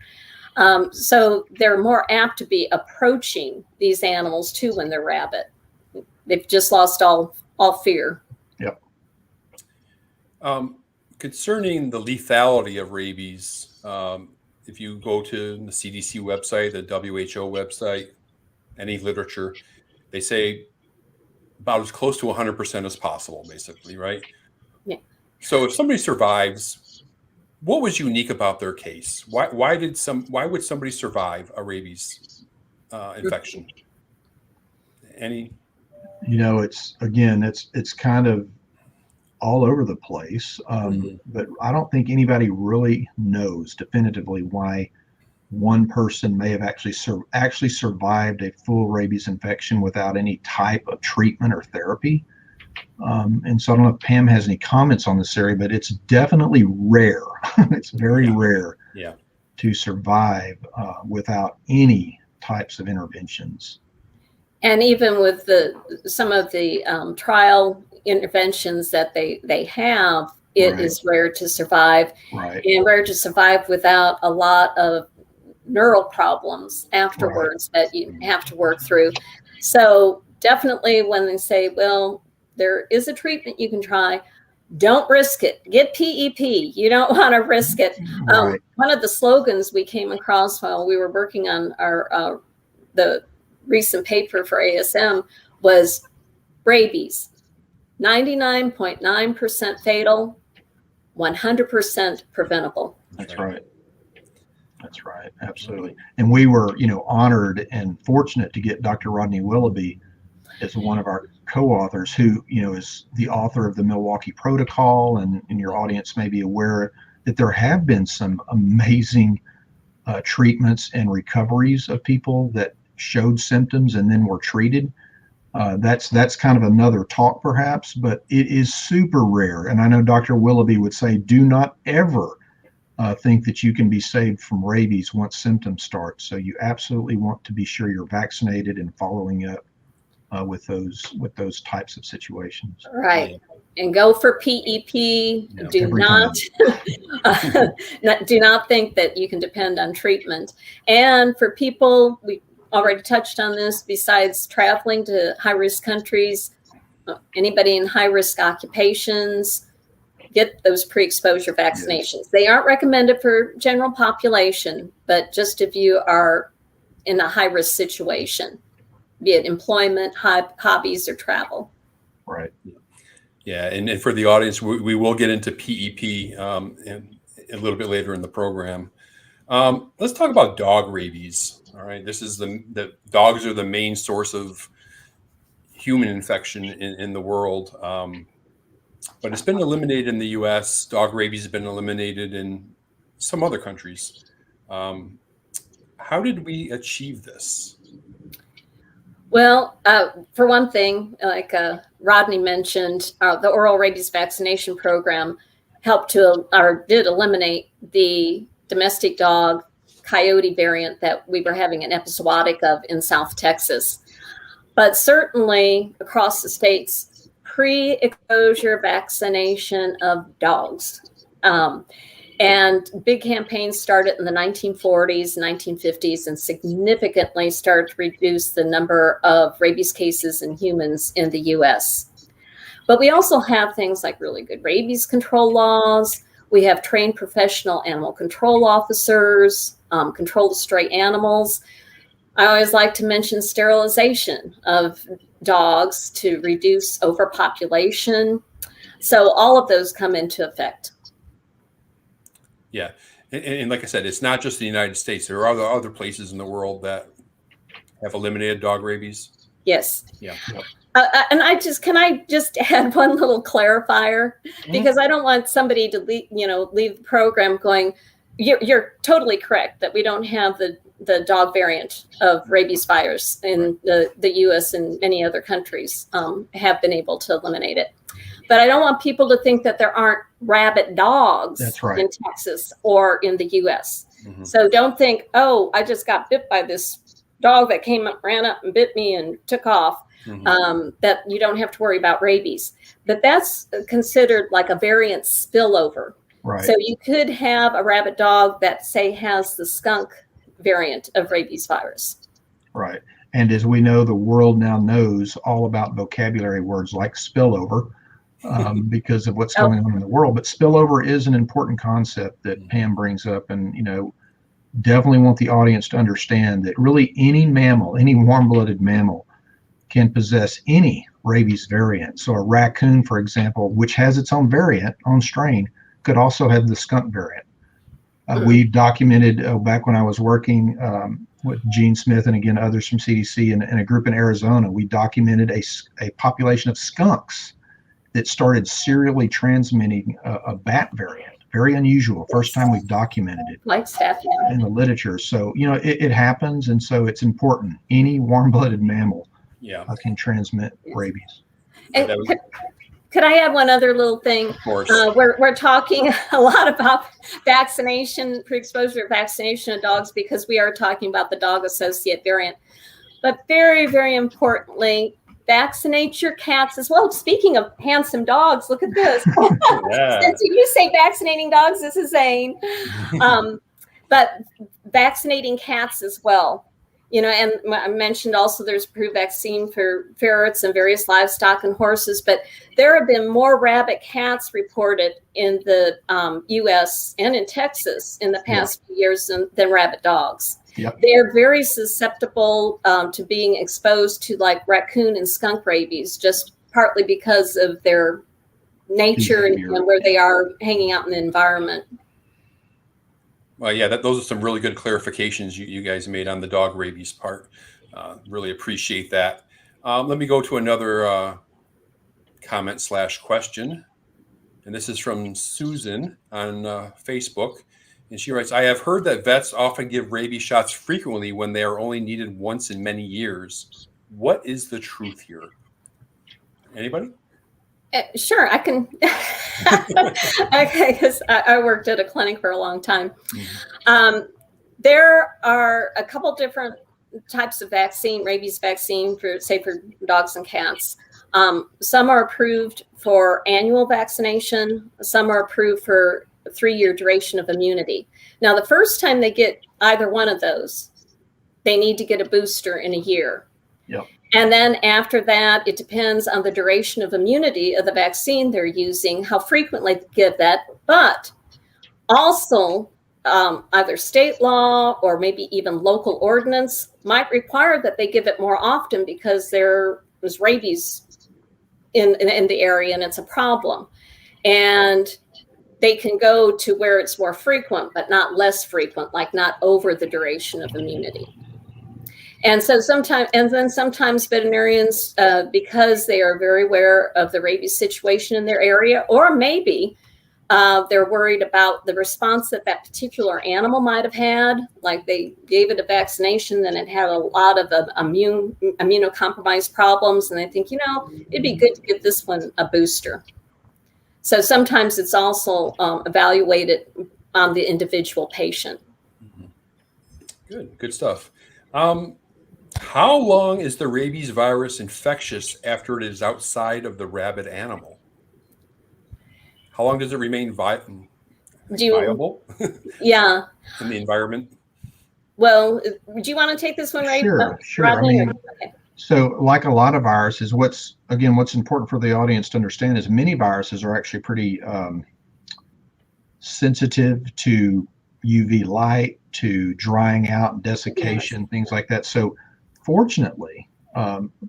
So they're more apt to be approaching these animals too when they're rabid. They've just lost all fear. Yep. Concerning the lethality of rabies, if you go to the CDC website, the WHO website, any literature, they say about as close to 100% as possible, basically, right? Yeah. So if somebody survives, what was unique about their case? Why would somebody survive a rabies infection? Any? It's kind of all over the place, but I don't think anybody really knows definitively why one person may have actually survived a full rabies infection without any type of treatment or therapy. And so I don't know if Pam has any comments on this area, but it's definitely rare. It's very rare to survive without any types of interventions. And even with some of the trial interventions that they have, it is rare to survive, and rare to survive without a lot of neural problems afterwards that you have to work through. So definitely when they say, well, there is a treatment you can try, don't risk it. Get PEP. You don't want to risk it. One of the slogans we came across while we were working on our the recent paper for ASM was rabies, 99.9% fatal, 100% preventable. That's right. That's right. Absolutely. And we were, honored and fortunate to get Dr. Rodney Willoughby as one of our co-authors, who, is the author of the Milwaukee Protocol. And your audience may be aware that there have been some amazing treatments and recoveries of people that showed symptoms and then were treated. That's kind of another talk perhaps, but it is super rare. And I know Dr. Willoughby would say, do not ever think that you can be saved from rabies once symptoms start. So you absolutely want to be sure you're vaccinated and following up with those types of situations. Right. And go for PEP. Do not do not think that you can depend on treatment. And for people, we already touched on this, besides traveling to high-risk countries, anybody in high-risk occupations, get those pre-exposure vaccinations. They aren't recommended for general population, but just if you are in a high-risk situation, be it employment, hobbies, or travel. Right. Yeah, and for the audience, we will get into PEP a little bit later in the program. Let's talk about dog rabies. All right, this is the dogs are the main source of human infection in the world, but it's been eliminated in the U.S. Dog rabies has been eliminated in some other countries. How did we achieve this? Well, for one thing, like Rodney mentioned, the oral rabies vaccination program helped did eliminate the domestic dog coyote variant that we were having an episodic of in South Texas. But certainly across the states, pre-exposure vaccination of dogs. And big campaigns started in the 1940s, 1950s, and significantly started to reduce the number of rabies cases in humans in the U.S. But we also have things like really good rabies control laws. We have trained professional animal control officers, control the stray animals. I always like to mention sterilization of dogs to reduce overpopulation. So all of those come into effect. Yeah. And like I said, it's not just the United States. There are other places in the world that have eliminated dog rabies. Yes. Yeah. And can I just add one little clarifier? Because I don't want somebody to leave the program going, you're totally correct that we don't have the dog variant of rabies virus in the U.S. and many other countries have been able to eliminate it. But I don't want people to think that there aren't rabid dogs in Texas or in the U.S. Mm-hmm. So don't think, oh, I just got bit by this dog that came up, ran up and bit me and took off, that you don't have to worry about rabies. But that's considered like a variant spillover. Right. So you could have a rabid dog that, say, has the skunk variant of rabies virus. Right. And as we know, the world now knows all about vocabulary words like spillover. Because of what's going on in the world. But spillover is an important concept that Pam brings up, and definitely want the audience to understand that really any mammal, any warm-blooded mammal, can possess any rabies variant. So a raccoon, for example, which has its own variant, own strain, could also have the skunk variant. We documented back when I was working with Gene Smith and again others from CDC and a group in Arizona, we documented a population of skunks that started serially transmitting a bat variant. Very unusual. First time we've documented it in the literature. So, it happens. And so it's important. Any warm-blooded mammal can transmit rabies. And could I add one other little thing? Of course. We're talking a lot about vaccination, pre-exposure vaccination of dogs because we are talking about the dog associate variant. But very, very importantly, vaccinate your cats as well. Speaking of handsome dogs, look at this. Since you say vaccinating dogs, this is Zane. But vaccinating cats as well. And I mentioned also there's approved vaccine for ferrets and various livestock and horses, but there have been more rabid cats reported in the U.S. and in Texas in the past few years than rabid dogs. Yep. They're very susceptible to being exposed to like raccoon and skunk rabies, just partly because of their nature and where they are hanging out in the environment. Well, yeah, those are some really good clarifications you guys made on the dog rabies part. Really appreciate that. Let me go to another comment/question. And this is from Susan on Facebook. And she writes, I have heard that vets often give rabies shots frequently when they are only needed once in many years. What is the truth here? Anybody? Sure, I can. Okay, because I worked at a clinic for a long time. There are a couple different types of vaccine, rabies vaccine for dogs and cats. Some are approved for annual vaccination. Some are approved for a 3-year duration of immunity. Now, the first time they get either one of those, they need to get a booster in a year. Yep. And then after that, it depends on the duration of immunity of the vaccine they're using, how frequently they give that, but also either state law or maybe even local ordinance might require that they give it more often because there is rabies in the area and it's a problem. And they can go to where it's more frequent, but not less frequent, like not over the duration of immunity. And so sometimes veterinarians, because they are very aware of the rabies situation in their area, or maybe they're worried about the response that particular animal might have had, like they gave it a vaccination, then it had a lot of immunocompromised problems, and they think, it'd be good to give this one a booster. So sometimes it's also evaluated on the individual patient. Good stuff. How long is the rabies virus infectious after it is outside of the rabid animal? How long does it remain viable? Yeah. In the environment? Well, do you want to take this one, right? Sure. Rodney? Okay. So like a lot of viruses, what's important for the audience to understand is many viruses are actually pretty sensitive to UV light, to drying out, desiccation, things like that. So fortunately,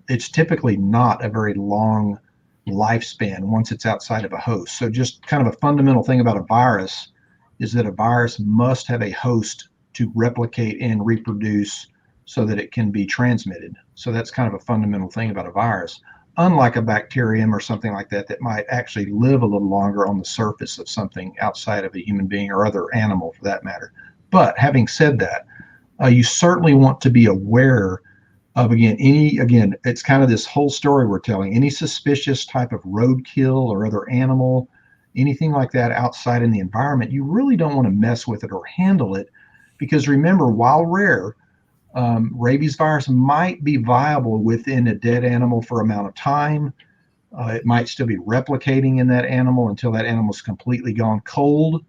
it's typically not a very long lifespan once it's outside of a host. So just kind of a fundamental thing about a virus is that a virus must have a host to replicate and reproduce so that it can be transmitted. So that's kind of a fundamental thing about a virus, unlike a bacterium or something like that that might actually live a little longer on the surface of something outside of a human being or other animal for that matter. But having said that, you certainly want to be aware of, it's kind of this whole story we're telling, any suspicious type of roadkill or other animal, anything like that outside in the environment, you really don't want to mess with it or handle it, because remember, while rare, rabies virus might be viable within a dead animal for amount of time. It might still be replicating in that animal until that animal's completely gone cold,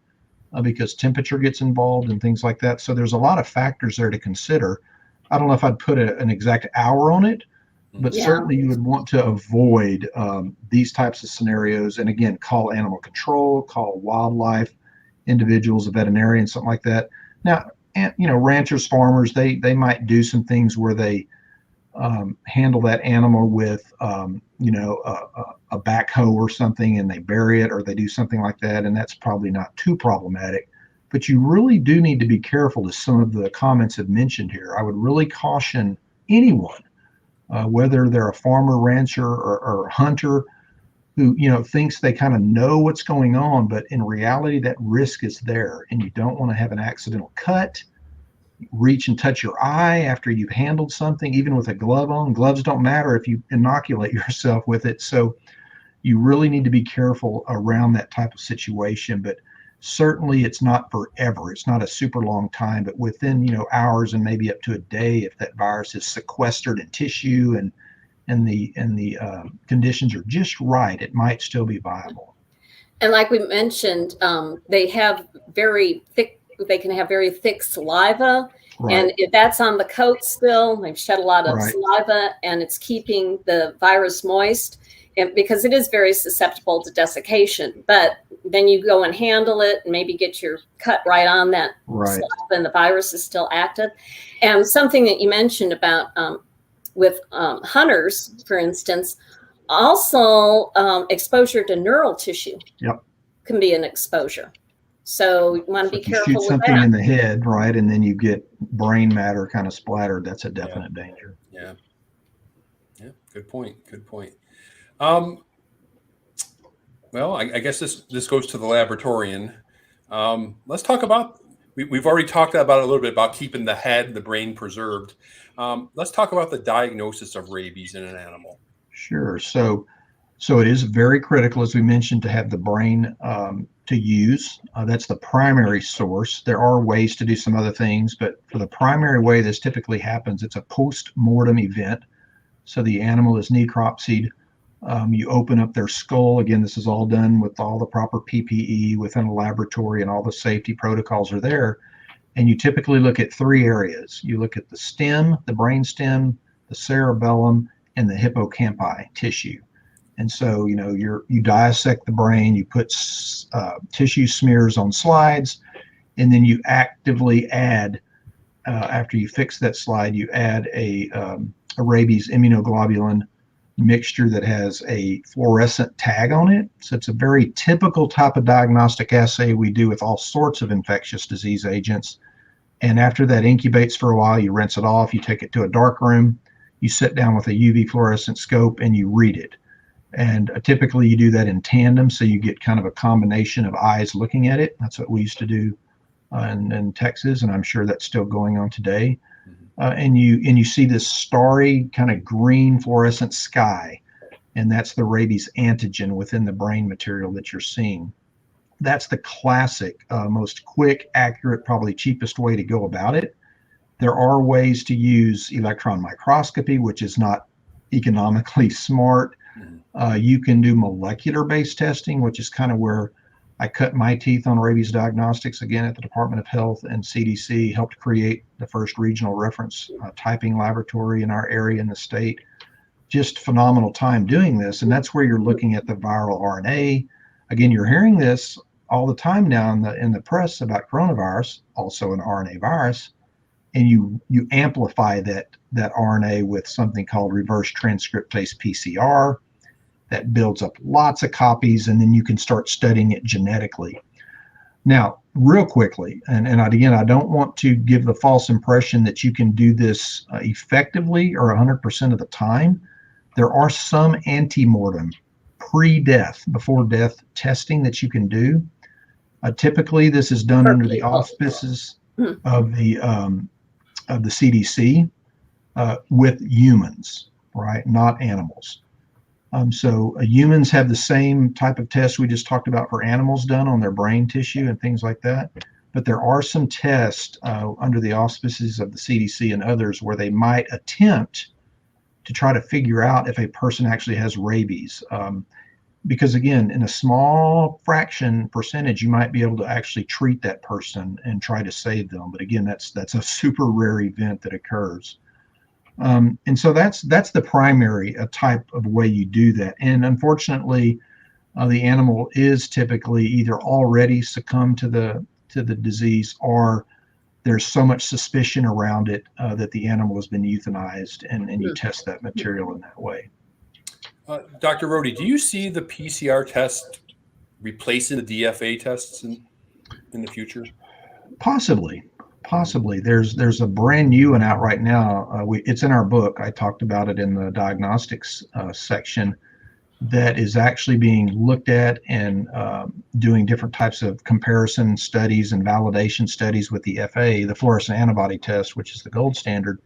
because temperature gets involved and things like that. So there's a lot of factors there to consider. I don't know if I'd put an exact hour on it, but certainly you would want to avoid these types of scenarios. And again, call animal control, call wildlife individuals, a veterinarian, something like that. Now, ranchers, farmers, they might do some things where they handle that animal with, a backhoe or something, and they bury it, or they do something like that. And that's probably not too problematic. But you really do need to be careful, as some of the comments have mentioned here. I would really caution anyone, whether they're a farmer, rancher, or hunter, who thinks they kind of know what's going on, but in reality that risk is there, and you don't want to have an accidental cut, reach and touch your eye after you've handled something, even with a glove on. Gloves don't matter if you inoculate yourself with it. So you really need to be careful around that type of situation. But certainly it's not forever. It's not a super long time, but within hours and maybe up to a day, if that virus is sequestered in tissue and the conditions are just right, it might still be viable. And like we mentioned, they can have very thick saliva. Right. And if that's on the coat still, they've shed a lot of saliva, and it's keeping the virus moist, and because it is very susceptible to desiccation. But then you go and handle it and maybe get your cut right on that saliva, and the virus is still active. And something that you mentioned about with hunters, for instance, also exposure to neural tissue can be an exposure. So you want to be careful with that. Shoot something in the head, right, and then you get brain matter kind of splattered. That's a definite danger. Yeah. Good point. Well, I guess this goes to the laboratorian. Let's talk about. We've already talked about it a little bit about keeping the head, the brain preserved. Let's talk about the diagnosis of rabies in an animal. Sure. So it is very critical, as we mentioned, to have the brain to use. That's the primary source. There are ways to do some other things, but for the primary way this typically happens, it's a post-mortem event. So the animal is necropsied. You open up their skull. Again, this is all done with all the proper PPE within a laboratory, and all the safety protocols are there. And you typically look at three areas. You look at the stem, the brain stem, the cerebellum, and the hippocampi tissue. And so, you dissect the brain, you put tissue smears on slides, and then you actively add, after you fix that slide, you add a rabies immunoglobulin mixture that has a fluorescent tag on it. So it's a very typical type of diagnostic assay we do with all sorts of infectious disease agents. And after that incubates for a while, you rinse it off, you take it to a dark room, you sit down with a UV fluorescent scope, and you read it. And typically you do that in tandem, so you get kind of a combination of eyes looking at it. That's what we used to do in Texas, and I'm sure that's still going on today. And you see this starry kind of green fluorescent sky, and that's the rabies antigen within the brain material that you're seeing. That's the classic, most quick, accurate, probably cheapest way to go about it. There are ways to use electron microscopy, which is not economically smart. You can do molecular-based testing, which is kind of where I cut my teeth on rabies diagnostics, again at the Department of Health and CDC, helped create the first regional reference typing laboratory in our area in the state. Just phenomenal time doing this. And that's where you're looking at the viral RNA. Again, you're hearing this all the time now in the press about coronavirus, also an RNA virus, and you amplify that RNA with something called reverse transcriptase PCR. That builds up lots of copies, and then you can start studying it genetically. Now, real quickly, and again, I don't want to give the false impression that you can do this effectively or 100% of the time. There are some ante-mortem, pre-death, before death testing that you can do. Typically, this is done under the auspices of the CDC with humans, right? Not animals. So humans have the same type of tests we just talked about for animals done on their brain tissue and things like that. But there are some tests under the auspices of the CDC and others where they might attempt to try to figure out if a person actually has rabies. Because again, in a small percentage, you might be able to actually treat that person and try to save them. But again, that's a super rare event that occurs. And so that's the primary type of way you do that. And unfortunately, the animal is typically either already succumbed to the disease, or there's so much suspicion around it that the animal has been euthanized, and you test that material in that way. Dr. Rohde, do you see the PCR test replacing the DFA tests in the future? Possibly. There's a brand new one out right now. It's in our book. I talked about it in the diagnostics section, that is actually being looked at and doing different types of comparison studies and validation studies with the FA, the fluorescent antibody test, which is the gold standard,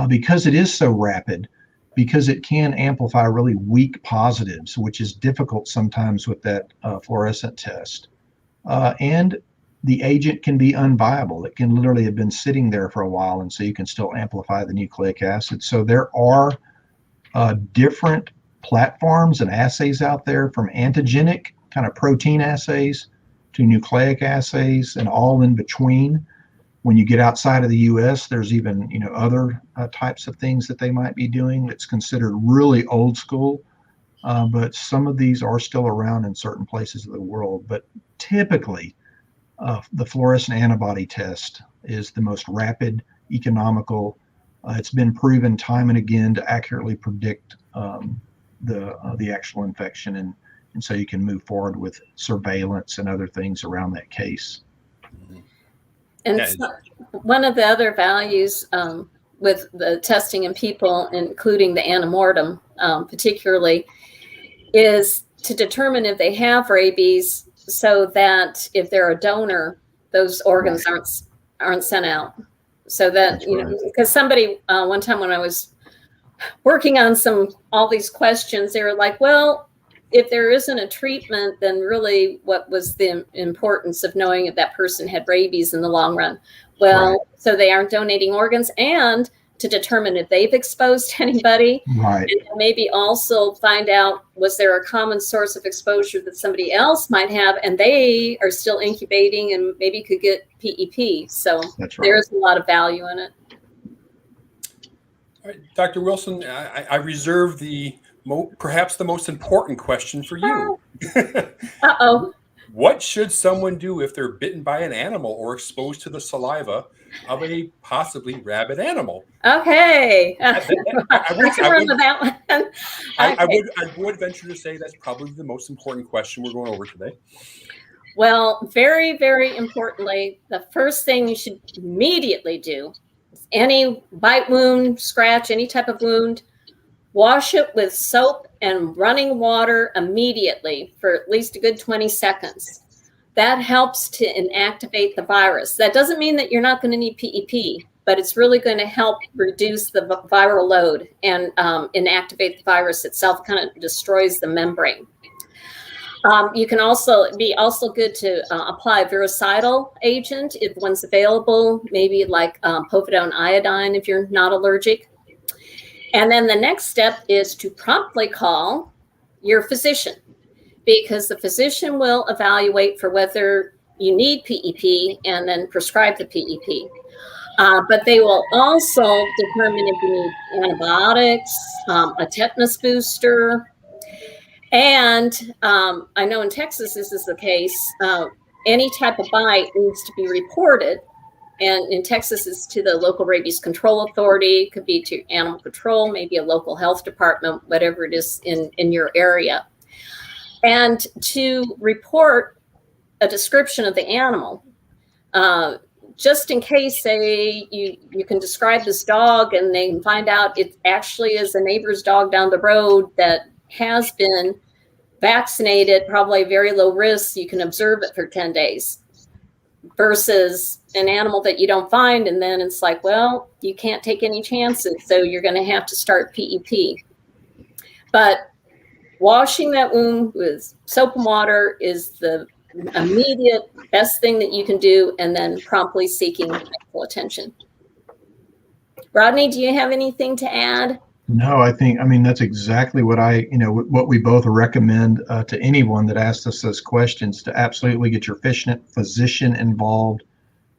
because it is so rapid, because it can amplify really weak positives, which is difficult sometimes with that fluorescent test. And the agent can be unviable. It can literally have been sitting there for a while, and so you can still amplify the nucleic acid. So there are different platforms and assays out there, from antigenic kind of protein assays to nucleic assays and all in between. When you get outside of the US, there's even other types of things that they might be doing that's considered really old school, but some of these are still around in certain places of the world. But typically the fluorescent antibody test is the most rapid, economical. It's been proven time and again to accurately predict the actual infection, and so you can move forward with surveillance and other things around that case. And so one of the other values with the testing in people, including the antemortem particularly, is to determine if they have rabies, so that if they're a donor, those organs aren't sent out. So that, because somebody one time when I was working on all these questions, they were like, well, if there isn't a treatment, then really what was the importance of knowing if that person had rabies in the long run? Well, so they aren't donating organs, and to determine if they've exposed anybody, and maybe also find out, was there a common source of exposure that somebody else might have, and they are still incubating and maybe could get PEP. So there's a lot of value in it. All right, Dr. Wilson, I reserve perhaps the most important question for you. Uh-oh. What should someone do if they're bitten by an animal or exposed to the saliva of a possibly rabid animal? Okay. I would venture to say that's probably the most important question we're going over today. Well, very, very importantly, the first thing you should immediately do is any bite wound, scratch, any type of wound, wash it with soap and running water immediately for at least a good 20 seconds. That helps to inactivate the virus. That doesn't mean that you're not going to need PEP, but it's really going to help reduce the viral load and inactivate the virus itself, kind of destroys the membrane. You can also good to apply a virucidal agent if one's available, maybe like povidone iodine if you're not allergic. And then the next step is to promptly call your physician, because the physician will evaluate for whether you need PEP and then prescribe the PEP. But they will also determine if you need antibiotics, a tetanus booster. And I know in Texas this is the case. Any type of bite needs to be reported. And in Texas, it's to the local rabies control authority. It could be to animal control, maybe a local health department, whatever it is in your area. And to report a description of the animal, just in case, say, you can describe this dog and they can find out it actually is a neighbor's dog down the road that has been vaccinated, probably very low risk. You can observe it for 10 days. Versus an animal that you don't find, and then it's like, well, you can't take any chances, so you're going to have to start PEP. But washing that wound with soap and water is the immediate best thing that you can do, and then promptly seeking medical attention. Rodney, do you have anything to add? No, I mean, that's exactly what what we both recommend to anyone that asks us those questions, to absolutely get your physician involved,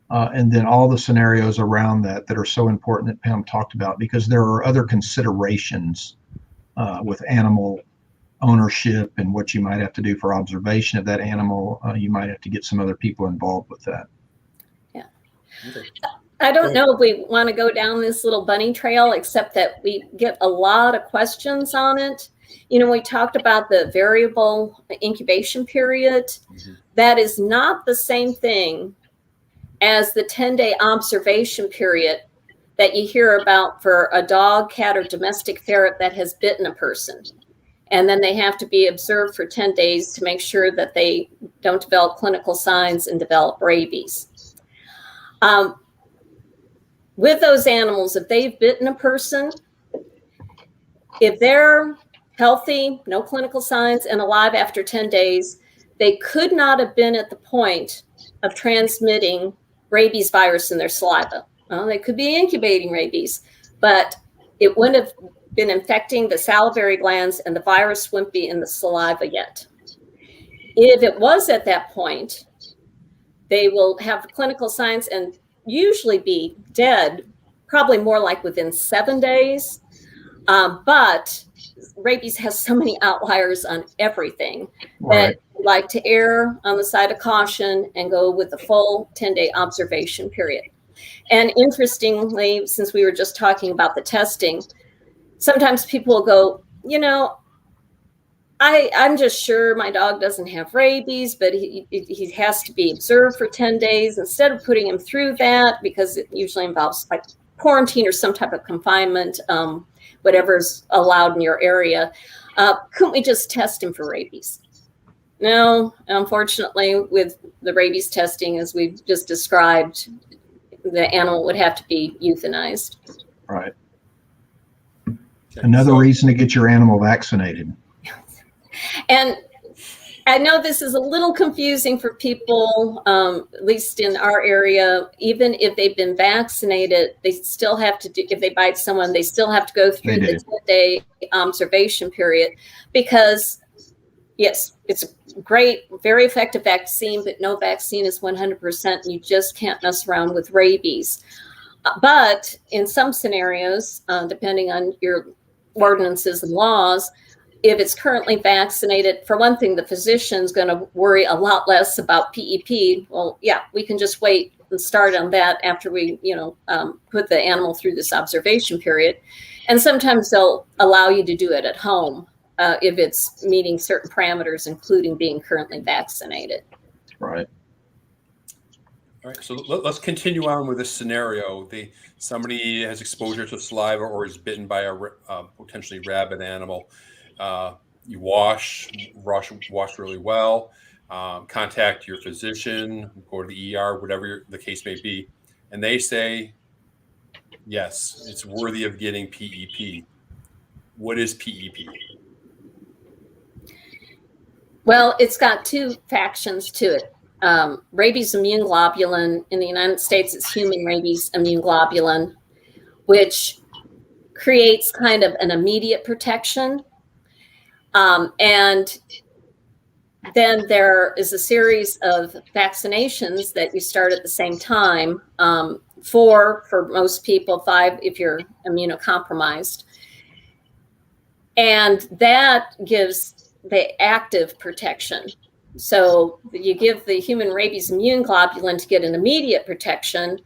and then all the scenarios around that are so important that Pam talked about, because there are other considerations with animal ownership and what you might have to do for observation of that animal. You might have to get some other people involved with that. Yeah. Okay. I don't know if we want to go down this little bunny trail, except that we get a lot of questions on it. We talked about the variable incubation period. Mm-hmm. That is not the same thing as the 10-day observation period that you hear about for a dog, cat, or domestic ferret that has bitten a person. And then they have to be observed for 10 days to make sure that they don't develop clinical signs and develop rabies. With those animals, if they've bitten a person, if they're healthy, no clinical signs, and alive after 10 days, they could not have been at the point of transmitting rabies virus in their saliva. Well, they could be incubating rabies, but it wouldn't have been infecting the salivary glands and the virus wouldn't be in the saliva yet. If it was at that point, they will have clinical signs and usually be dead, probably more like within 7 days. But rabies has so many outliers on everything that we like to err on the side of caution and go with the full 10-day observation period. And interestingly, since we were just talking about the testing, sometimes people will go, you know, I'm just sure my dog doesn't have rabies, but he has to be observed for 10 days. Instead of putting him through that, because it usually involves like quarantine or some type of confinement, whatever's allowed in your area, couldn't we just test him for rabies? No, unfortunately, with the rabies testing, as we've just described, the animal would have to be euthanized. Right. Another reason to get your animal vaccinated. And I know this is a little confusing for people, at least in our area. Even if they've been vaccinated, they still have to do, if they bite someone, they still have to go through the 10-day observation period, because yes, it's a great, very effective vaccine, but no vaccine is 100%. You just can't mess around with rabies. But in some scenarios, depending on your ordinances and laws, if it's currently vaccinated, for one thing, the physician's going to worry a lot less about PEP. Well, yeah, we can just wait and start on that after we, put the animal through this observation period. And sometimes they'll allow you to do it at home if it's meeting certain parameters, including being currently vaccinated. Right. All right, so let's continue on with this scenario. Somebody has exposure to saliva or is bitten by a potentially rabid animal. You wash really well, contact your physician, go to the ER, whatever the case may be, and they say, yes, it's worthy of getting PEP. What is PEP? Well, it's got two factions to it. Rabies immune globulin in the United States, it's human rabies immune globulin, which creates kind of an immediate protection. And then there is a series of vaccinations that you start at the same time, 4 for most people, 5 if you're immunocompromised. And that gives the active protection. So you give the human rabies immune globulin to get an immediate protection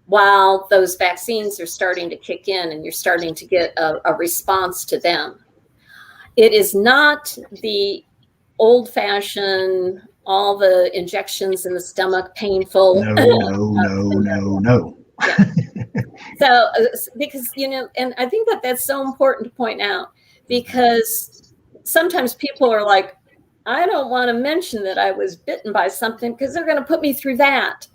while those vaccines are starting to kick in and you're starting to get a response to them. It is not the old-fashioned, all the injections in the stomach, painful. No. Yeah. So, because, and I think that's so important to point out, because sometimes people are like, I don't want to mention that I was bitten by something because they're going to put me through that.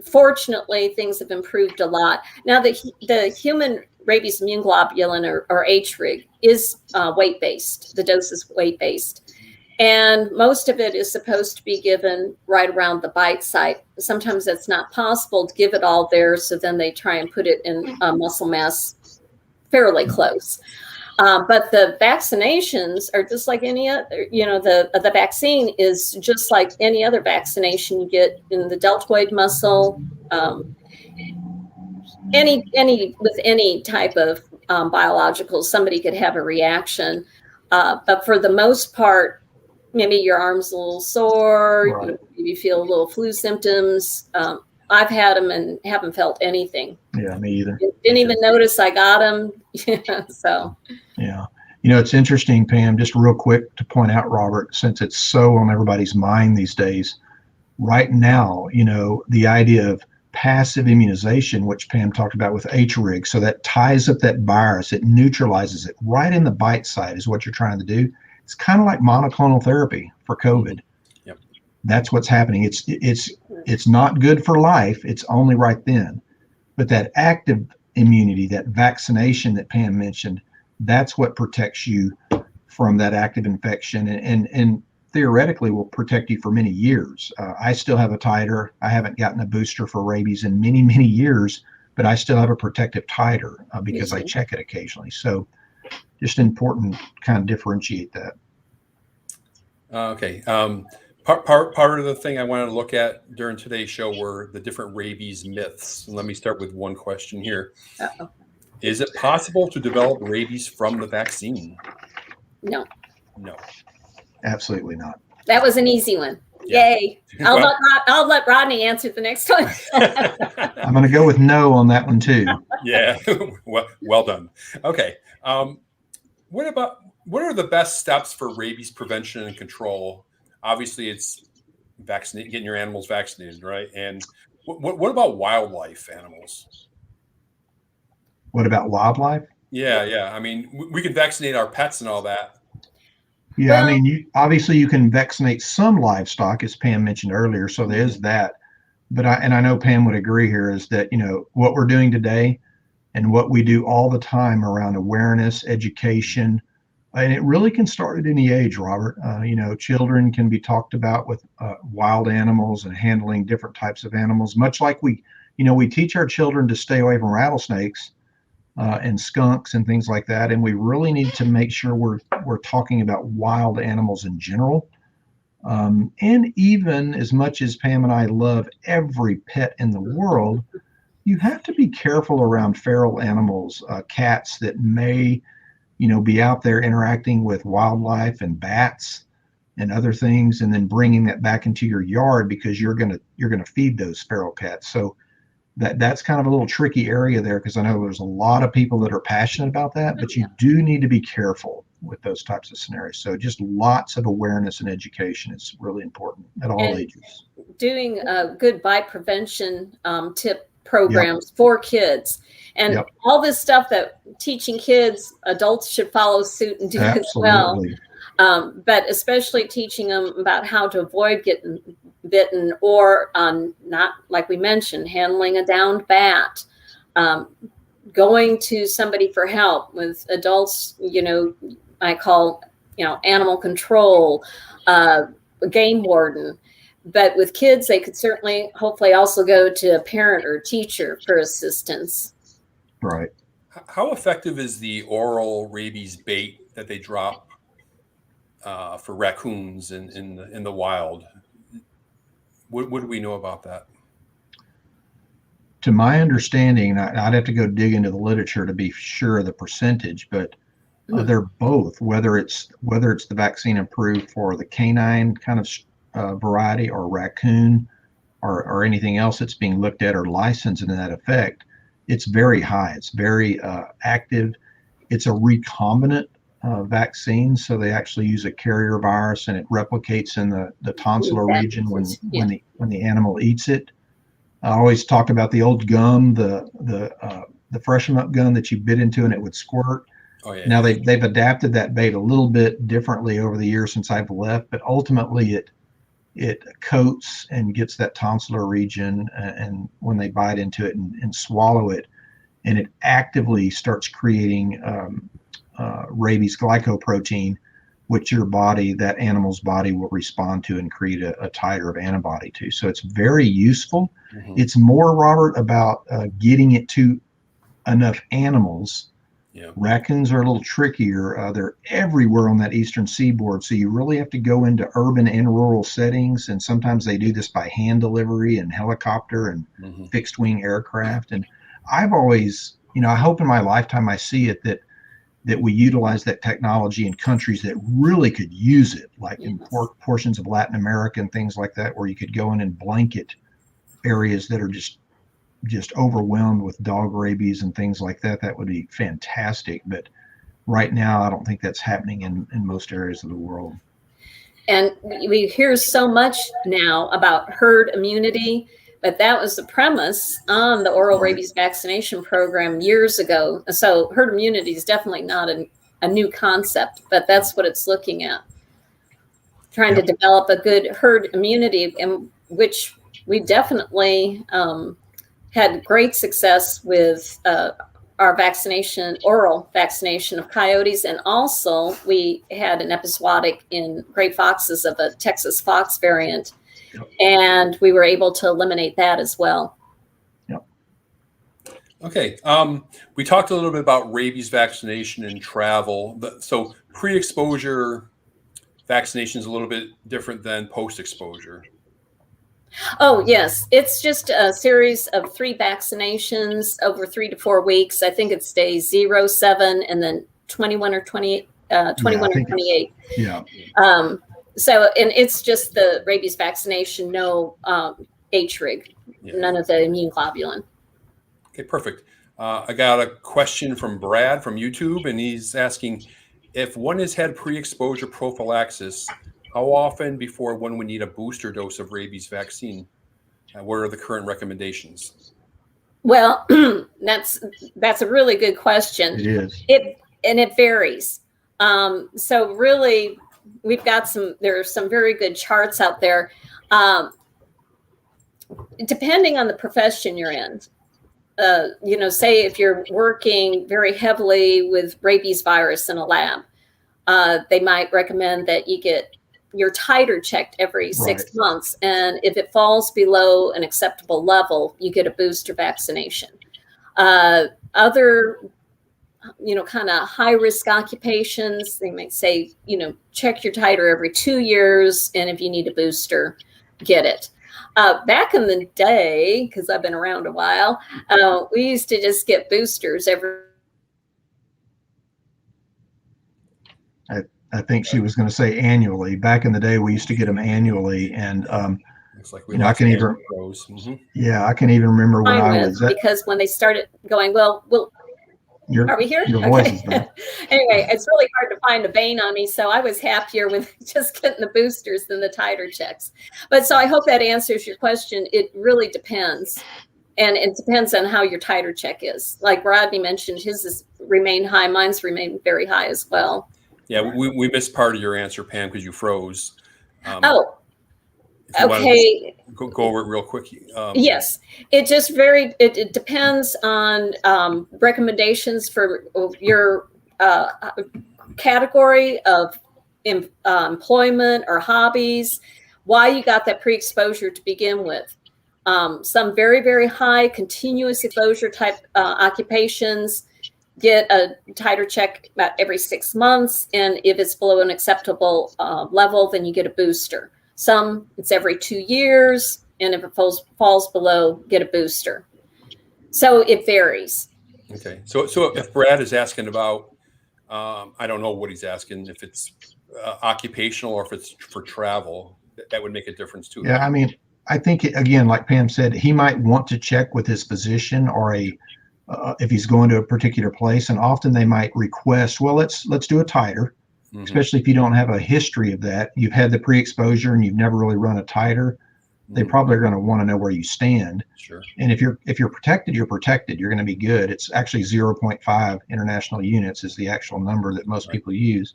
Fortunately, things have improved a lot. Now, the human rabies immune globulin, or HRIG, is weight-based. The dose is weight-based. And most of it is supposed to be given right around the bite site. Sometimes that's not possible to give it all there, so then they try and put it in muscle mass fairly close. But the vaccinations are just like any other, the vaccine is just like any other vaccination you get in the deltoid muscle, with any type of biological, somebody could have a reaction. But for the most part, maybe your arm's a little sore, right. you feel a little flu symptoms. I've had them and haven't felt anything. Yeah, me either. Didn't even notice I got them. So. Yeah. It's interesting, Pam, just real quick to point out, Robert, since it's so on everybody's mind these days, right now, the idea of passive immunization, which Pam talked about with HRIG, so that ties up that virus, it neutralizes it right in the bite site is what you're trying to do. It's kind of like monoclonal therapy for COVID. Yep. That's what's happening. It's not good for life. It's only right then. But that active immunity, that vaccination that Pam mentioned, that's what protects you from that active infection and theoretically will protect you for many years. I still have a titer. I haven't gotten a booster for rabies in many, many years, but I still have a protective titer because I check it occasionally. So just important to kind of differentiate that. Okay. Part of the thing I wanted to look at during today's show were the different rabies myths. And let me start with one question here. Uh-oh. Is it possible to develop rabies from the vaccine? No. No. Absolutely not. That was an easy one. Yeah. Yay. I'll let Rodney answer the next one. I'm going to go with no on that one too. Yeah. Well done. Okay. What are the best steps for rabies prevention and control? Obviously, it's getting your animals vaccinated, right? And what about wildlife animals? What about wildlife? Yeah. I mean, we can vaccinate our pets and all that. Yeah, I mean, obviously you can vaccinate some livestock, as Pam mentioned earlier. So there's that. But I know Pam would agree here is that, what we're doing today and what we do all the time around awareness, education, and it really can start at any age, Robert. Children can be talked about with wild animals and handling different types of animals, much like we teach our children to stay away from rattlesnakes and skunks and things like that. And we really need to make sure we're talking about wild animals in general. And even as much as Pam and I love every pet in the world, you have to be careful around feral animals, cats that may be out there interacting with wildlife and bats and other things, and then bringing that back into your yard because you're gonna feed those feral cats. So that's kind of a little tricky area there, because I know there's a lot of people that are passionate about that, but you do need to be careful with those types of scenarios. So just lots of awareness and education is really important at all ages. Doing good bite prevention tip programs for kids. And all this stuff that teaching kids, adults should follow suit and do as well. But especially teaching them about how to avoid getting bitten, or not, like we mentioned, handling a downed bat, going to somebody for help. With adults, I call, animal control, game warden. But with kids, they could certainly, hopefully, also go to a parent or teacher for assistance. Right. How effective is the oral rabies bait that they drop for raccoons in the wild? What do we know about that? To my understanding, I'd have to go dig into the literature to be sure of the percentage, but they're both, whether it's the vaccine approved for the canine kind of variety or raccoon or anything else that's being looked at or licensed in that effect, it's very high. It's very active. It's a recombinant vaccine, so they actually use a carrier virus, and it replicates in the tonsillar region when the animal eats it. I always talk about the old gum, the freshen up gum that you bit into and it would squirt. Oh, yeah. Now they've adapted that bait a little bit differently over the years since I've left, but ultimately it coats and gets that tonsillar region, and when they bite into it and swallow it, and it actively starts creating rabies glycoprotein, which that animal's body will respond to and create a titer of antibody to. So it's very useful. Mm-hmm. It's more, Robert, about getting it to enough animals. Yeah. Raccoons are a little trickier. They're everywhere on that eastern seaboard, so you really have to go into urban and rural settings, and sometimes they do this by hand delivery and helicopter and fixed wing aircraft. And I've always, I hope in my lifetime I see it that we utilize that technology in countries that really could use it, like in portions of Latin America and things like that, where you could go in and blanket areas that are just overwhelmed with dog rabies and things like that. That would be fantastic. But right now, I don't think that's happening in most areas of the world. And we hear so much now about herd immunity, but that was the premise on the oral rabies vaccination program years ago. So herd immunity is definitely not a new concept, but that's what it's looking at. Trying to develop a good herd immunity, in which we definitely had great success with our vaccination, oral vaccination of coyotes. And also we had an episodic in gray foxes of a Texas fox variant. Yep. And we were able to eliminate that as well. Yep. Okay. We talked a little bit about rabies vaccination and travel. So pre-exposure vaccination is a little bit different than post-exposure. Oh, yes. It's just a series of 3 vaccinations over 3 to 4 weeks. I think it's days 0, 7, and then 21 or 28. Yeah. So, and it's just the rabies vaccination, no HRIG, none of the immune globulin. Okay, perfect. I got a question from Brad from YouTube, and he's asking, if one has had pre-exposure prophylaxis, how often before one would need a booster dose of rabies vaccine? What are the current recommendations? Well, that's a really good question. It is. It varies. So really, we've got there are some very good charts out there. Depending on the profession you're in, say if you're working very heavily with rabies virus in a lab, they might recommend that you get your titer checked every 6 months. And if it falls below an acceptable level, you get a booster vaccination. Other, kind of high risk occupations, they might say, check your titer every 2 years. And if you need a booster, get it. Back in the day, because I've been around a while, we used to just get boosters every. I think she was going to say annually. Back in the day, we used to get them annually, and looks like we I can even I can even remember when I was because when they started going, well, are we here? Your voice is there. Anyway, it's really hard to find a vein on me, so I was happier with just getting the boosters than the titer checks. But so I hope that answers your question. It really depends. And it depends on how your titer check is. Like Rodney mentioned, his has remained high. Mine's remained very high as well. Yeah, we missed part of your answer, Pam, because you froze. Okay. Go over it real quick. Yes, it just it depends on recommendations for your category of employment or hobbies, why you got that pre-exposure to begin with. Some very, very high continuous exposure type occupations get a titer check about every 6 months. And if it's below an acceptable level, then you get a booster. Some, it's every 2 years. And if it falls below, get a booster. So it varies. Okay. So if Brad is asking about, I don't know what he's asking, if it's occupational or if it's for travel, that would make a difference too. Yeah, I mean, I think, again, like Pam said, he might want to check with his physician or if he's going to a particular place, and often they might request, well, let's do a titer, especially if you don't have a history of that. You've had the pre-exposure and you've never really run a titer. They probably are going to want to know where you stand. Sure. And if you're protected, you're protected. You're going to be good. It's actually 0.5 international units is the actual number that most people use.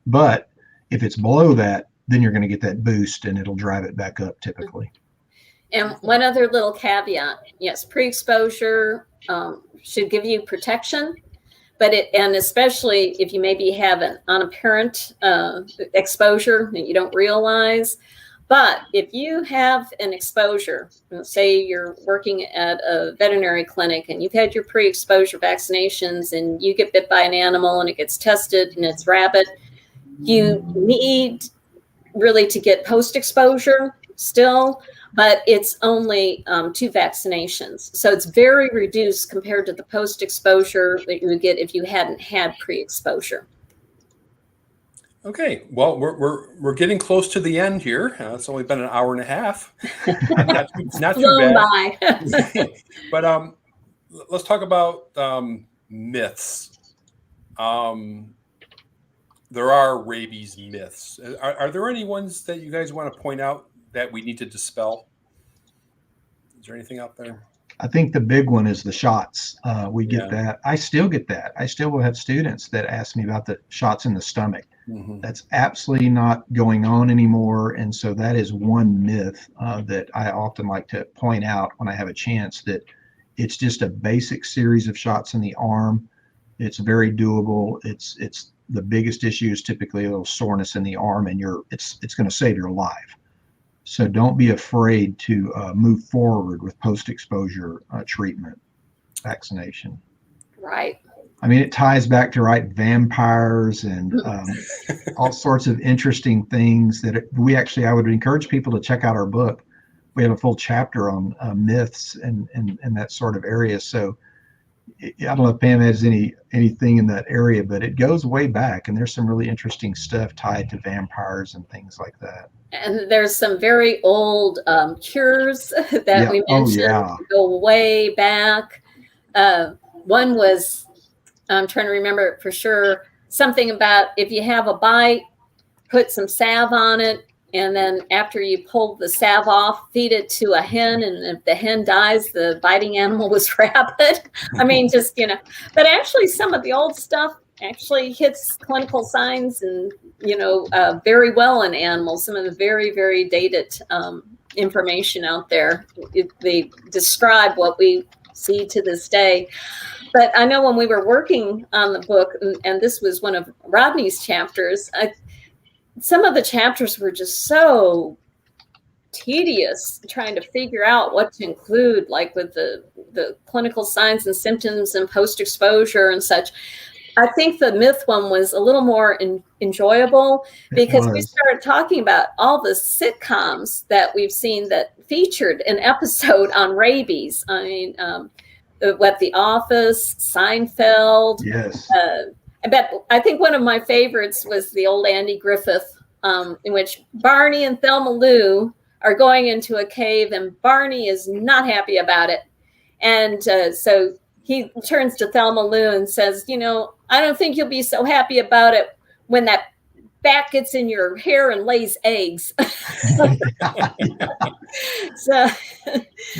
But if it's below that, then you're going to get that boost and it'll drive it back up typically. And one other little caveat, yes, pre-exposure should give you protection, but and especially if you maybe have an unapparent exposure that you don't realize. But if you have an exposure, say you're working at a veterinary clinic and you've had your pre-exposure vaccinations and you get bit by an animal and it gets tested and it's rabid, you need really to get post-exposure still, but it's only 2 vaccinations. So it's very reduced compared to the post-exposure that you would get if you hadn't had pre-exposure. Okay, well, we're getting close to the end here. It's only been an hour and a half. not too bad. By. But let's talk about myths. there are rabies myths. Are there any ones that you guys want to point out that we need to dispel? Is there anything out there? I think the big one is the shots. We get that. I still get that. I still will have students that ask me about the shots in the stomach. Mm-hmm. That's absolutely not going on anymore. And so that is one myth that I often like to point out when I have a chance, that it's just a basic series of shots in the arm. It's very doable. It's the biggest issue is typically a little soreness in the arm, and it's going to save your life. So don't be afraid to move forward with post-exposure treatment, vaccination. Right. I mean, it ties back to vampires and all sorts of interesting things that I would encourage people to check out our book. We have a full chapter on myths and that sort of area. So I don't know if Pam has anything in that area, but it goes way back, and there's some really interesting stuff tied to vampires and things like that. And there's some very old cures that we mentioned go way back. One was, I'm trying to remember it for sure, something about if you have a bite, put some salve on it, and then after you pull the salve off, feed it to a hen, and if the hen dies, the biting animal was rabid. I mean, just, but actually some of the old stuff actually hits clinical signs and, very well in animals. Some of the very, very dated information out there, they describe what we see to this day. But I know when we were working on the book, and this was one of Rodney's chapters, some of the chapters were just so tedious trying to figure out what to include, like with the clinical signs and symptoms and post-exposure and such. I think the myth one was a little more enjoyable because we started talking about all the sitcoms that we've seen that featured an episode on rabies. I mean, The Office, Seinfeld. Yes. I think one of my favorites was the old Andy Griffith, in which Barney and Thelma Lou are going into a cave, and Barney is not happy about it. And so he turns to Thelma Lou and says, I don't think you'll be so happy about it when that bat gets in your hair and lays eggs. So,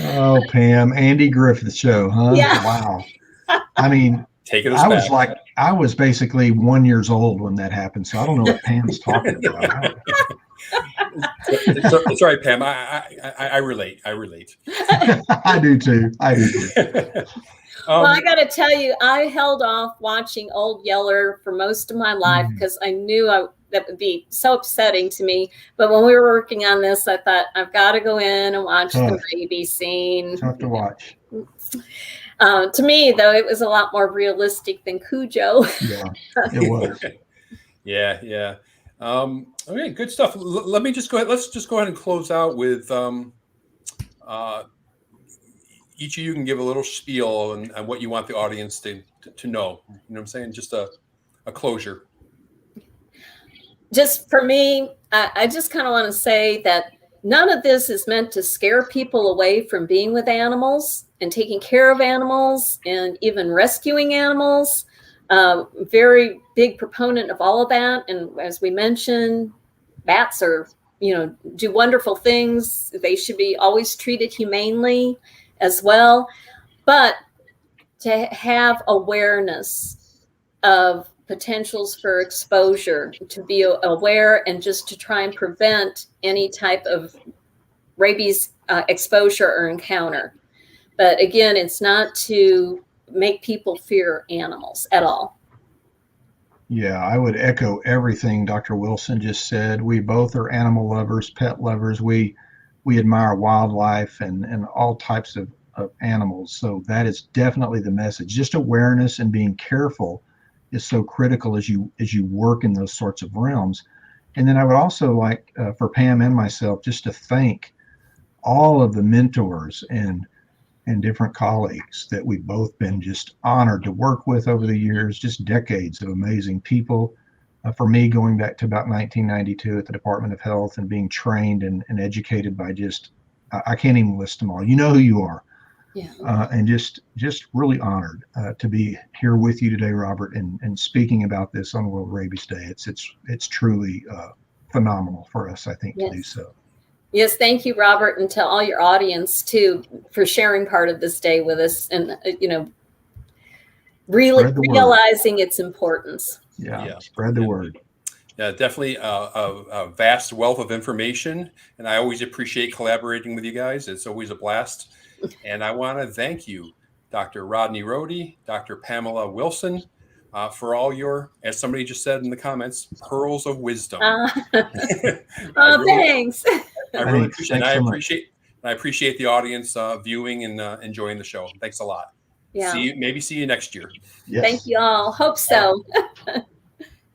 oh, Pam, Andy Griffith Show, huh? Yeah. Wow. I mean, I was basically 1 year old when that happened, so I don't know what Pam's talking about. It's all right, Pam. I relate. I do too. Well, I got to tell you, I held off watching Old Yeller for most of my life because I knew that would be so upsetting to me. But when we were working on this, I thought, I've got to go in and watch the rabies scene. Tough to watch. To me, though, it was a lot more realistic than Cujo. Yeah, it was. Yeah. Okay, good stuff. Let me just go ahead. Let's just go ahead and close out with each of you can give a little spiel on what you want the audience to know. You know what I'm saying? Just a closure. Just for me, I just kind of want to say that none of this is meant to scare people away from being with animals and taking care of animals and even rescuing animals. Very big proponent of all of that. And as we mentioned, bats are, do wonderful things. They should be always treated humanely as well. But to have awareness of potentials for exposure, to be aware and just to try and prevent any type of rabies exposure or encounter. But again, it's not to make people fear animals at all. Yeah, I would echo everything Dr. Wilson just said. We both are animal lovers, pet lovers. We admire wildlife and all types of animals. So that is definitely the message. Just awareness and being careful is so critical as you work in those sorts of realms. And then I would also like for Pam and myself just to thank all of the mentors and different colleagues that we've both been just honored to work with over the years, just decades of amazing people. For me, going back to about 1992 at the Department of Health and being trained and educated by I can't even list them all. You know who you are. And just really honored to be here with you today, Robert, and speaking about this on World Rabies Day. It's truly phenomenal for us, I think, to do so. Yes, thank you, Robert, and to all your audience too for sharing part of this day with us, and really realizing its importance. Yeah, spread the word. Yeah, definitely a vast wealth of information, and I always appreciate collaborating with you guys. It's always a blast, and I want to thank you, Dr. Rodney Rohde, Dr. Pamela Wilson, for all your, as somebody just said in the comments, pearls of wisdom. Thanks. I really appreciate it. I appreciate the audience viewing and enjoying the show. Thanks a lot. Yeah. Maybe see you next year. Yes. Thank you all. Hope so.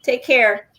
Take care.